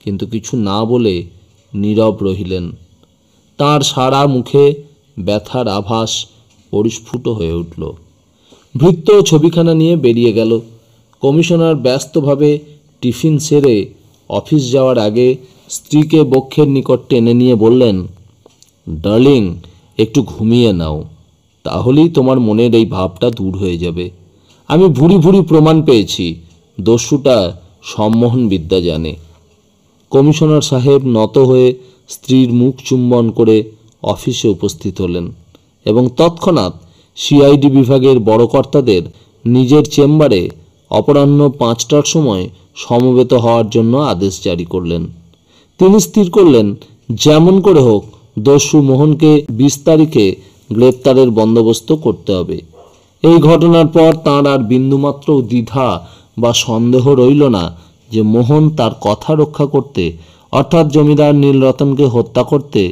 কিন্তু কিছু না বলে নীরব রহিলেন। তাঁর সারা মুখে ব্যথার আভাস পরিস্ফুট হয়ে উঠল। ভৃত্য ছবিখানা নিয়ে বেরিয়ে গেল। কমিশনার ব্যস্তভাবে টিফিন সেরে অফিস যাওয়ার আগে স্ত্রীকে বক্ষের নিকট টেনে নিয়ে বললেন, ডার্লিং, একটু ঘুমিয়ে নাও, তাহলেই তোমার মনের এই ভাবটা দূর হয়ে যাবে। আমি ভুরি ভুরি প্রমাণ পেয়েছি দস্যুটা সম্মোহন বিদ্যা জানে। কমিশনার সাহেব নত হয়ে স্ত্রীর মুখ চুম্বন করে অফিসে উপস্থিত হলেন এবং তৎক্ষণাৎ সিআইডি বিভাগের বড় কর্তাদের নিজের চেম্বারে অপরাহ্ন 5টার সময় সমবেত হওয়ার জন্য আদেশ জারি করলেন। তিনি স্থির করলেন, যেমন করে হোক দস্যু মোহনকে 20 তারিখে গ্রেপ্তারের বন্দোবস্ত করতে হবে। এই ঘটনার পর তাঁর আর বিন্দুমাত্র দ্বিধা বা সন্দেহ রইল না যে মোহন তার কথা রক্ষা করতে, অর্থাৎ জমিদার নীলরতনকে হত্যা করতে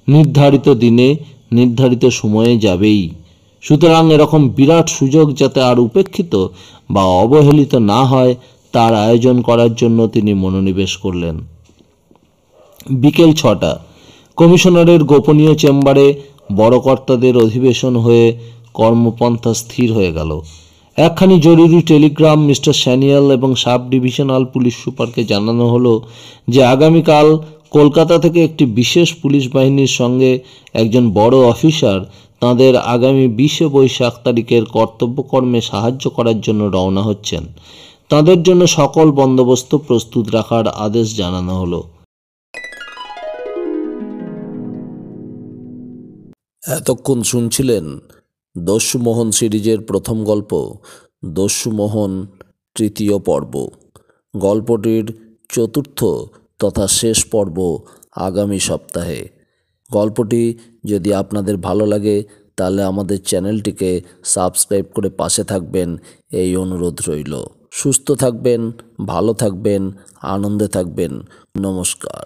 নির্ধারিত দিনে নির্ধারিত সময়ে যাবেই। সুতরাং এরকম বিরাট সুযোগ যাতে আর উপেক্ষিত বা অবহেলিত না হয়, তার আয়োজন করার জন্য তিনি মনোনিবেশ করলেন। বিকেল 6টা কমিশনারের গোপনীয় চেম্বারে বড় কর্তাদের অধিবেশন হয়ে কর্মপন্থা স্থির হয়ে গেল। একখানি জরুরি টেলিগ্রাম মিস্টার স্যানিয়াল এবং সাব ডিভিশনাল পুলিশ সুপারকে জানানো হলো যে আগামীকাল কলকাতা থেকে একটি বিশেষ পুলিশ বাহিনীর সঙ্গে একজন বড় অফিসার তাঁদের আগামী 20 বৈশাখ তারিখের কর্তব্যকর্মে সাহায্য করার জন্য রওনা হচ্ছেন। তাঁদের জন্য সকল বন্দোবস্ত প্রস্তুত রাখার আদেশ জানানো হলো। এতক্ষণ শুনছিলেন দস্যুমোহন সিরিজের প্রথম গল্প দস্যুমোহন তৃতীয় পর্ব। গল্পটির চতুর্থ তথা শেষ পর্ব আগামী সপ্তাহে। গল্পটি যদি আপনাদের ভালো লাগে তাহলে আমাদের চ্যানেলটিকে সাবস্ক্রাইব করে পাশে থাকবেন, এই অনুরোধ রইল। সুস্থ থাকবেন, ভালো থাকবেন, আনন্দে থাকবেন। নমস্কার।